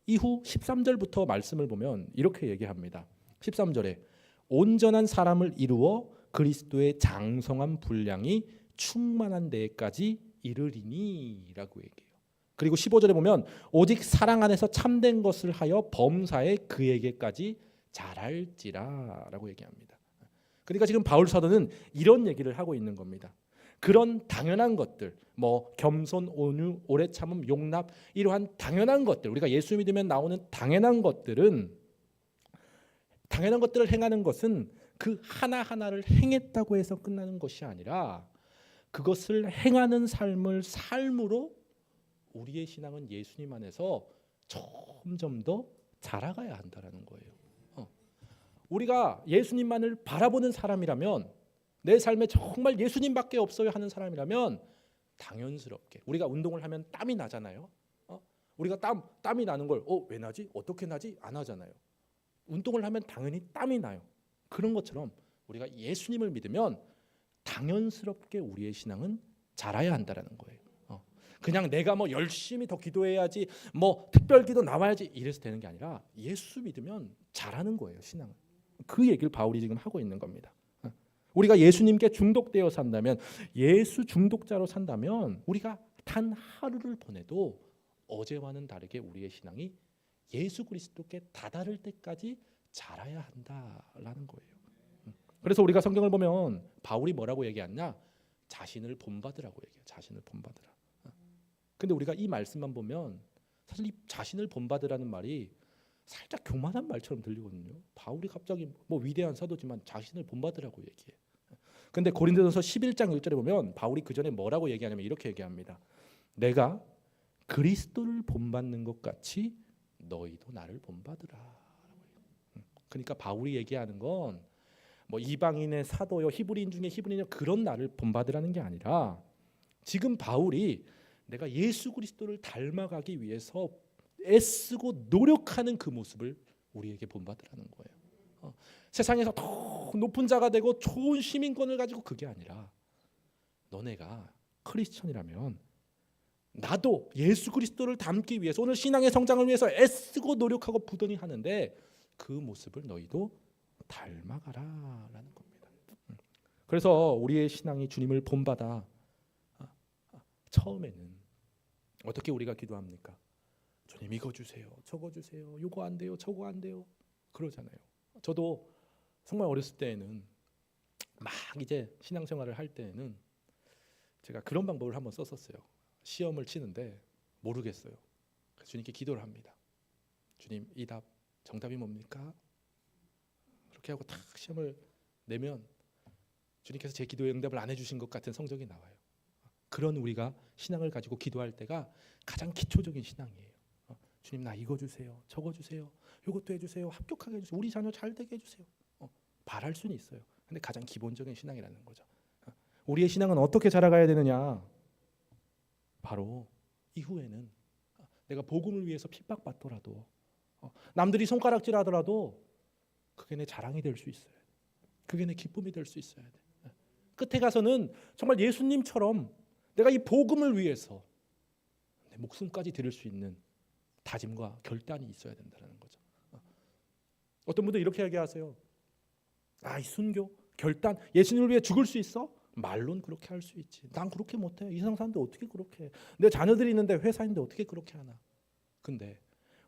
이후 13절부터 말씀을 보면 이렇게 얘기합니다. 13절에 온전한 사람을 이루어 그리스도의 장성한 분량이 충만한 데까지 이르리니라고 얘기해요. 그리고 15절에 보면 오직 사랑 안에서 참된 것을 하여 범사에 그에게까지 잘할지라라고 얘기합니다. 그러니까 지금 바울 사도는 이런 얘기를 하고 있는 겁니다. 그런 당연한 것들, 뭐 겸손, 온유, 오래 참음, 용납, 이러한 당연한 것들, 우리가 예수 믿으면 나오는 당연한 것들을 행하는 것은 그 하나하나를 행했다고 해서 끝나는 것이 아니라 그것을 행하는 삶으로 우리의 신앙은 예수님 안에서 점점 더 자라가야 한다는 거예요. 우리가 예수님만을 바라보는 사람이라면, 내 삶에 정말 예수님밖에 없어요 하는 사람이라면 당연스럽게, 우리가 운동을 하면 땀이 나잖아요. 우리가 땀이 나는 걸 왜 나지? 어떻게 나지? 안 하잖아요. 운동을 하면 당연히 땀이 나요. 그런 것처럼 우리가 예수님을 믿으면 당연스럽게 우리의 신앙은 자라야 한다라는 거예요. 그냥 내가 뭐 열심히 더 기도해야지, 뭐 특별기도 나와야지 이래서 되는 게 아니라 예수 믿으면 자라는 거예요, 신앙은. 그 얘기를 바울이 지금 하고 있는 겁니다. 우리가 예수님께 중독되어 산다면, 예수 중독자로 산다면 우리가 단 하루를 보내도 어제와는 다르게 우리의 신앙이 예수 그리스도께 다다를 때까지 자라야 한다라는 거예요. 그래서 우리가 성경을 보면 바울이 뭐라고 얘기하냐? 자신을 본받으라고 얘기해요. 자신을 본받으라. 근데 우리가 이 말씀만 보면 사실 이 자신을 본받으라는 말이 살짝 교만한 말처럼 들리거든요. 바울이 갑자기 뭐 위대한 사도지만 자신을 본받으라고 얘기해. 근데 고린도전서 11장 1절에 보면 바울이 그 전에 뭐라고 얘기하냐면 이렇게 얘기합니다. 내가 그리스도를 본받는 것 같이 너희도 나를 본받으라. 그러니까 바울이 얘기하는 건 뭐 이방인의 사도요, 히브리인 중에 히브리인요, 그런 나를 본받으라는 게 아니라 지금 바울이 내가 예수 그리스도를 닮아가기 위해서 애쓰고 노력하는 그 모습을 우리에게 본받으라는 거예요. 세상에서 더 높은 자가 되고 좋은 시민권을 가지고 그게 아니라 너네가 크리스천이라면 나도 예수 그리스도를 닮기 위해서 오늘 신앙의 성장을 위해서 애쓰고 노력하고 부단히 하는데 그 모습을 너희도 닮아가라라는 겁니다. 그래서 우리의 신앙이 주님을 본받아 처음에는 어떻게 우리가 기도합니까? 주님 이거 주세요, 저거 주세요, 이거 안 돼요, 저거 안 돼요, 그러잖아요. 저도 정말 어렸을 때에는 막 이제 신앙생활을 할 때에는 제가 그런 방법을 한번 썼었어요. 시험을 치는데 모르겠어요. 그래서 주님께 기도를 합니다. 주님 이 답 정답이 뭡니까? 그렇게 하고 딱 시험을 내면 주님께서 제 기도에 응답을 안 해주신 것 같은 성적이 나와요. 그런 우리가 신앙을 가지고 기도할 때가 가장 기초적인 신앙이에요. 주님 나 이거 주세요, 저거 주세요, 이것도 해주세요, 합격하게 해주세요, 우리 자녀 잘 되게 해주세요. 바랄 수는 있어요. 근데 가장 기본적인 신앙이라는 거죠. 우리의 신앙은 어떻게 자라가야 되느냐? 바로 이후에는 내가 복음을 위해서 핍박받더라도 남들이 손가락질하더라도 그게 내 자랑이 될 수 있어요. 그게 내 기쁨이 될 수 있어야 돼. 끝에 가서는 정말 예수님처럼 내가 이 복음을 위해서 내 목숨까지 드릴 수 있는 다짐과 결단이 있어야 된다는 거죠. 어떤 분들 이렇게 얘기하세요. 이 순교, 결단, 예수님을 위해 죽을 수 있어? 말론 그렇게 할 수 있지. 난 그렇게 못해. 이 세상 사는데 어떻게 그렇게 해? 내 자녀들이 있는데 회사인데 어떻게 그렇게 하나? 근데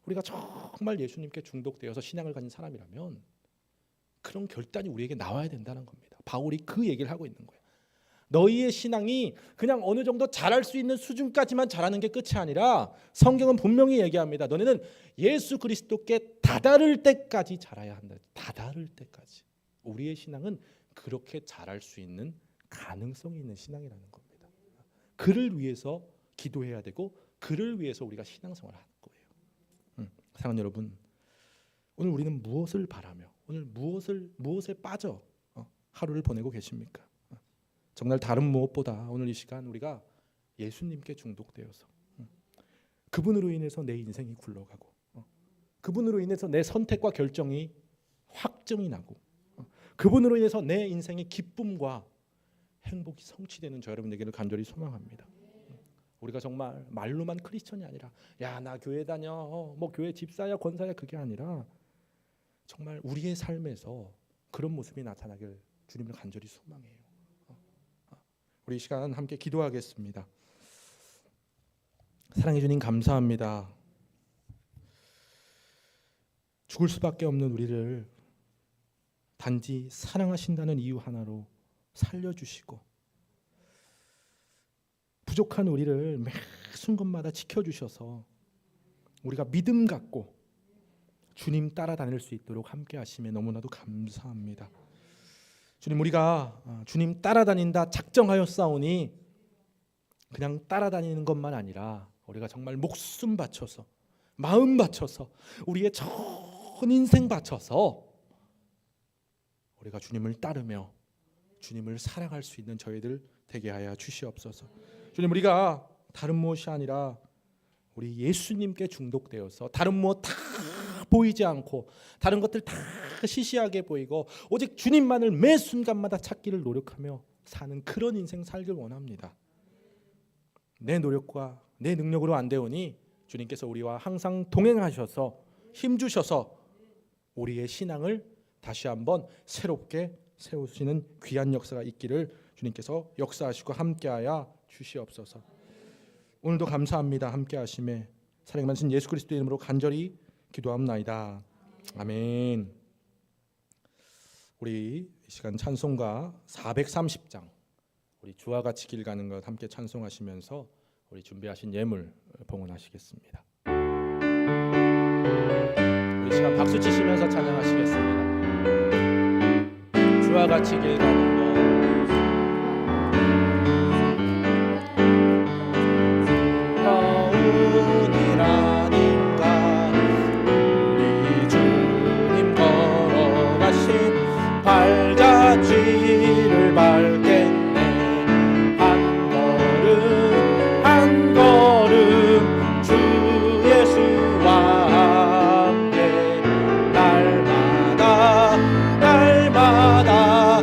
우리가 정말 예수님께 중독되어서 신앙을 가진 사람이라면 그런 결단이 우리에게 나와야 된다는 겁니다. 바울이 그 얘기를 하고 있는 거예요. 너희의 신앙이 그냥 어느 정도 잘할 수 있는 수준까지만 잘하는 게 끝이 아니라 성경은 분명히 얘기합니다. 너네는 예수 그리스도께 다다를 때까지 자라야 한다. 다다를 때까지. 우리의 신앙은 그렇게 잘할 수 있는 가능성이 있는 신앙이라는 겁니다. 그를 위해서 기도해야 되고 그를 위해서 우리가 신앙생활을 하는 거예요. 사랑하는 여러분, 오늘 우리는 무엇을 바라며 오늘 무엇에 빠져 하루를 보내고 계십니까? 정말 다른 무엇보다 오늘 이 시간 우리가 예수님께 중독되어서 그분으로 인해서 내 인생이 굴러가고 그분으로 인해서 내 선택과 결정이 확정이 나고 그분으로 인해서 내 인생의 기쁨과 행복이 성취되는 저 여러분 되기를 간절히 소망합니다. 우리가 정말 말로만 크리스천이 아니라 야 나 교회 다녀 뭐 교회 집사야 권사야 그게 아니라 정말 우리의 삶에서 그런 모습이 나타나길 주님을 간절히 소망해요. 우리 이 시간 함께 기도하겠습니다. 사랑해 주님 감사합니다. 죽을 수밖에 없는 우리를 단지 사랑하신다는 이유 하나로 살려주시고 부족한 우리를 매 순간마다 지켜주셔서 우리가 믿음 갖고 주님 따라다닐 수 있도록 함께 하심에 너무나도 감사합니다. 주님 우리가 주님 따라다닌다 작정하여 싸우니 그냥 따라다니는 것만 아니라 우리가 정말 목숨 바쳐서 마음 바쳐서 우리의 전 인생 바쳐서 우리가 주님을 따르며 주님을 사랑할 수 있는 저희들 되게 하여 주시옵소서. 주님 우리가 다른 무엇이 아니라 우리 예수님께 중독되어서 다른 무엇 다 보이지 않고 다른 것들 다 시시하게 보이고 오직 주님만을 매 순간마다 찾기를 노력하며 사는 그런 인생 살길 원합니다. 내 노력과 내 능력으로 안 되오니 주님께서 우리와 항상 동행하셔서 힘주셔서 우리의 신앙을 다시 한번 새롭게 세우시는 귀한 역사가 있기를 주님께서 역사하시고 함께하여 주시옵소서. 오늘도 감사합니다. 함께하심에 사랑 많으신 예수 그리스도의 이름으로 간절히 기도합나이다. 아멘. 우리 이 시간 찬송가 430장 우리 주와 같이 길 가는 것 함께 찬송하시면서 우리 준비하신 예물 봉헌하시겠습니다. 우리 시간 박수 치시면서 찬양하시겠습니다. 주와 같이 길 가는 것 가운이라니까 우리 주님 걸어가신 발자취를 밟겠네. 한 걸음 한 걸음 주 예수와 함께 날마다 날마다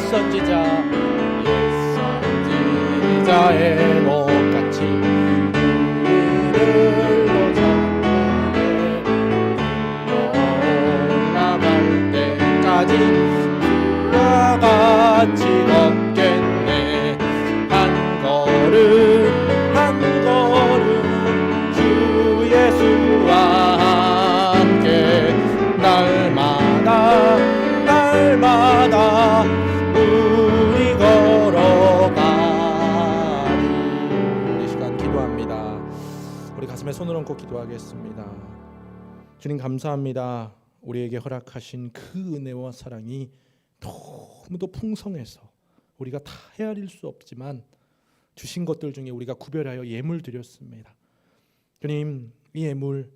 선지자의 녹같이 우리를 올라갈 때까지 그와 같이 걷겠네. 한 걸음 한 걸음 주 예수와 함께 날마다 우리 걸어가리. 우리 시간 기도합니다. 우리 가슴에 손을 얹고 기도하겠습니다. 주님 감사합니다. 우리에게 허락하신 그 은혜와 사랑이 너무도 풍성해서 우리가 다 헤아릴 수 없지만 주신 것들 중에 우리가 구별하여 예물 드렸습니다. 주님, 이 예물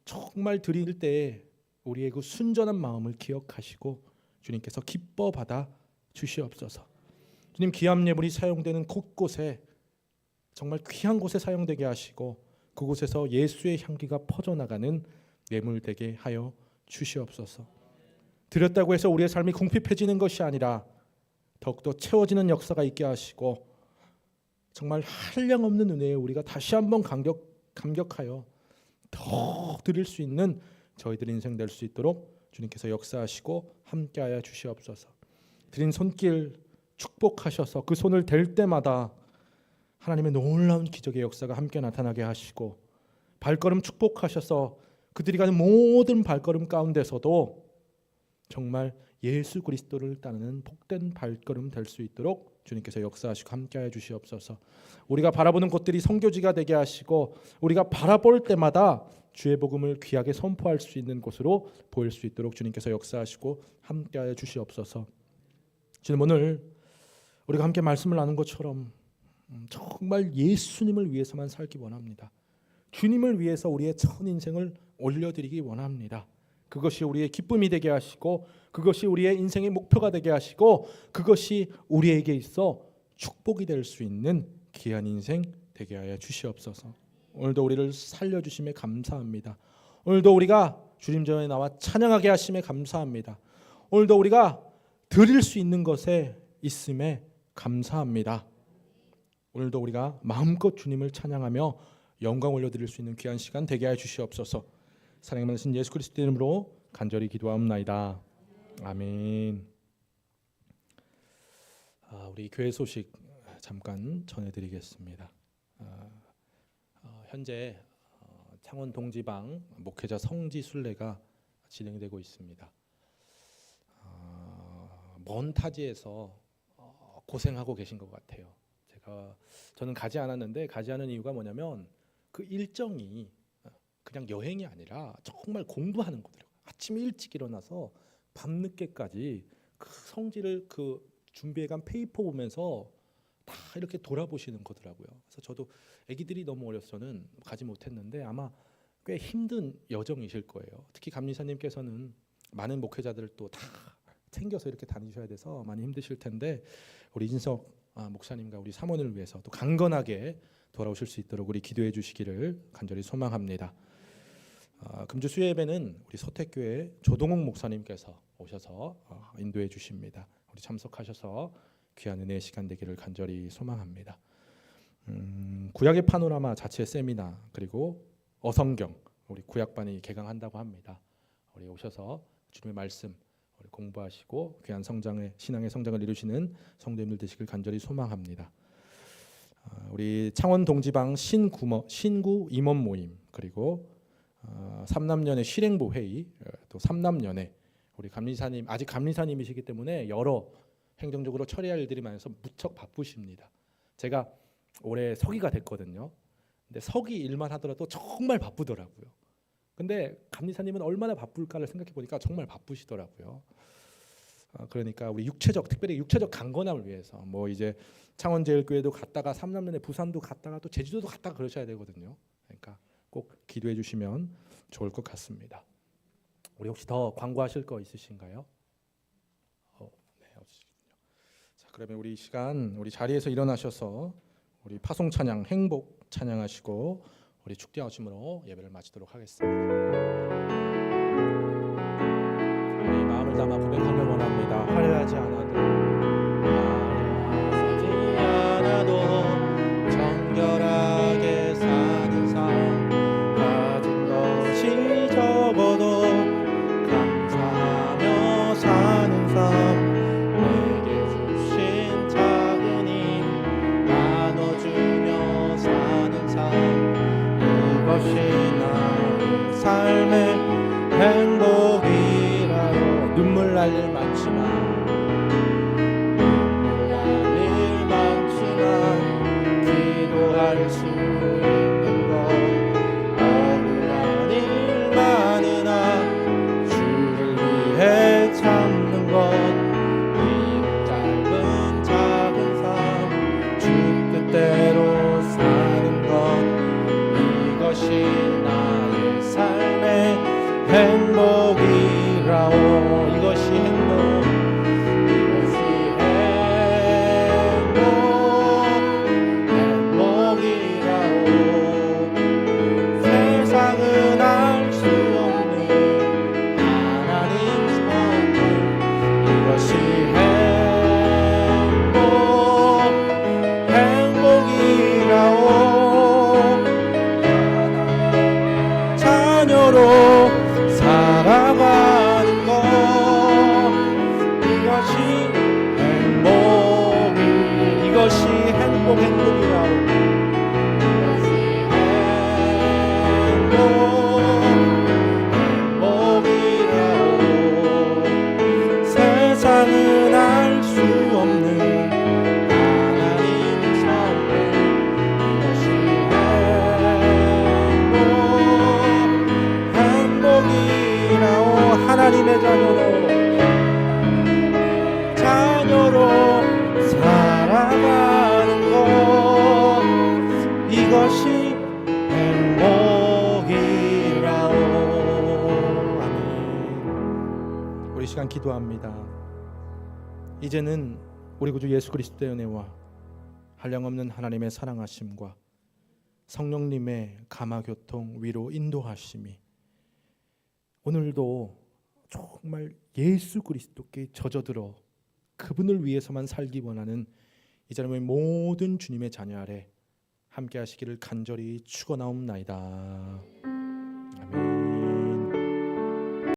정말 드릴 때 우리의 그 순전한 마음을 기억하시고 주님께서 기뻐 받아 주시옵소서. 주님, 귀한 예물이 사용되는 곳곳에 정말 귀한 곳에 사용되게 하시고 그곳에서 예수의 향기가 퍼져나가는 예물 되게 하여 주시옵소서. 드렸다고 해서 우리의 삶이 궁핍해지는 것이 아니라 더욱더 채워지는 역사가 있게 하시고 정말 한량없는 은혜에 우리가 다시 한번 감격하여 더 드릴 수 있는 저희들 인생 될 수 있도록 주님께서 역사하시고 함께하여 주시옵소서. 드린 손길 축복하셔서 그 손을 댈 때마다 하나님의 놀라운 기적의 역사가 함께 나타나게 하시고 발걸음 축복하셔서 그들이 가는 모든 발걸음 가운데서도 정말 예수 그리스도를 따르는 복된 발걸음 될 수 있도록 주님께서 역사하시고 함께하여 주시옵소서. 우리가 바라보는 곳들이 선교지가 되게 하시고 우리가 바라볼 때마다 주의 복음을 귀하게 선포할 수 있는 곳으로 보일 수 있도록 주님께서 역사하시고 함께하여 주시옵소서. 주님, 오늘 우리가 함께 말씀을 나눈 것처럼 정말 예수님을 위해서만 살기 원합니다. 주님을 위해서 우리의 전 인생을 올려드리기 원합니다. 그것이 우리의 기쁨이 되게 하시고 그것이 우리의 인생의 목표가 되게 하시고 그것이 우리에게 있어 축복이 될 수 있는 귀한 인생 되게 하여 주시옵소서. 오늘도 우리를 살려주심에 감사합니다. 오늘도 우리가 주님 전에 나와 찬양하게 하심에 감사합니다. 오늘도 우리가 드릴 수 있는 것에 있음에 감사합니다. 오늘도 우리가 마음껏 주님을 찬양하며 영광 올려드릴 수 있는 귀한 시간 되게 하여 주시옵소서. 사랑의 많으신 예수 그리스도 이름으로 간절히 기도하옵나이다. 아멘. 우리 교회 소식 잠깐 전해드리겠습니다. 현재 창원 동지방 목회자 성지 순례가 진행되고 있습니다. 먼 타지에서 고생하고 계신 것 같아요. 저는 가지 않았는데 가지 않은 이유가 뭐냐면 그 일정이 그냥 여행이 아니라 정말 공부하는 거더라고요. 아침 일찍 일어나서 밤늦게까지 그 성지를 그 준비해간 페이퍼 보면서 다 이렇게 돌아보시는 거더라고요. 그래서 저도 아기들이 너무 어려서는 가지 못했는데 아마 꽤 힘든 여정이실 거예요. 특히 감리사님께서는 많은 목회자들을 또 다 챙겨서 이렇게 다니셔야 돼서 많이 힘드실 텐데 우리 이진석 목사님과 우리 사모님을 위해서 또 강건하게 돌아오실 수 있도록 우리 기도해 주시기를 간절히 소망합니다. 금주 수요 예배는 우리 서택교회 조동욱 목사님께서 오셔서 인도해 주십니다. 우리 참석하셔서 귀한 은혜의 시간 되기를 간절히 소망합니다. 구약의 파노라마 자체 세미나 그리고 어성경 우리 구약반이 개강한다고 합니다. 우리 오셔서 주님의 말씀 우리 공부하시고 귀한 성장의 신앙의 성장을 이루시는 성도님들 되시길 간절히 소망합니다. 우리 창원 동지방 신구 임원 모임 그리고 삼남년의 실행부 회의 또 삼남년회 우리 감리사님 아직 감리사님이시기 때문에 여러 행정적으로 처리할 일들이 많아서 무척 바쁘십니다. 제가 올해 서기가 됐거든요. 근데 서기 일만 하더라도 정말 바쁘더라고요. 근데 감리사님은 얼마나 바쁠까를 생각해 보니까 정말 바쁘시더라고요. 그러니까 우리 특별히 육체적 강건함을 위해서 뭐 이제 창원제일교회도 갔다가 삼남년에 부산도 갔다가 또 제주도도 갔다가 그러셔야 되거든요. 그러니까 꼭 기도해 주시면 좋을 것 같습니다. 우리 혹시 더 광고하실 거 있으신가요? 네, 없으시군요. 자, 그러면 우리 시간 우리 자리에서 일어나셔서 우리 파송 찬양 행복 찬양하시고 우리 축대하심으로 예배를 마치도록 하겠습니다. 우리 마음을 담아 고백하길 원합니다. 화려하지 않아도 시간 기도합니다. 이제는 우리 구주 예수 그리스도의 은혜와 한량없는 하나님의 사랑하심과 성령님의 감화교통, 위로, 인도하심이 오늘도 정말 예수 그리스도께 젖어들어 그분을 위해서만 살기 원하는 이 자리의 모든 주님의 자녀 아래 함께 하시기를 간절히 축원하옵나이다. 아멘.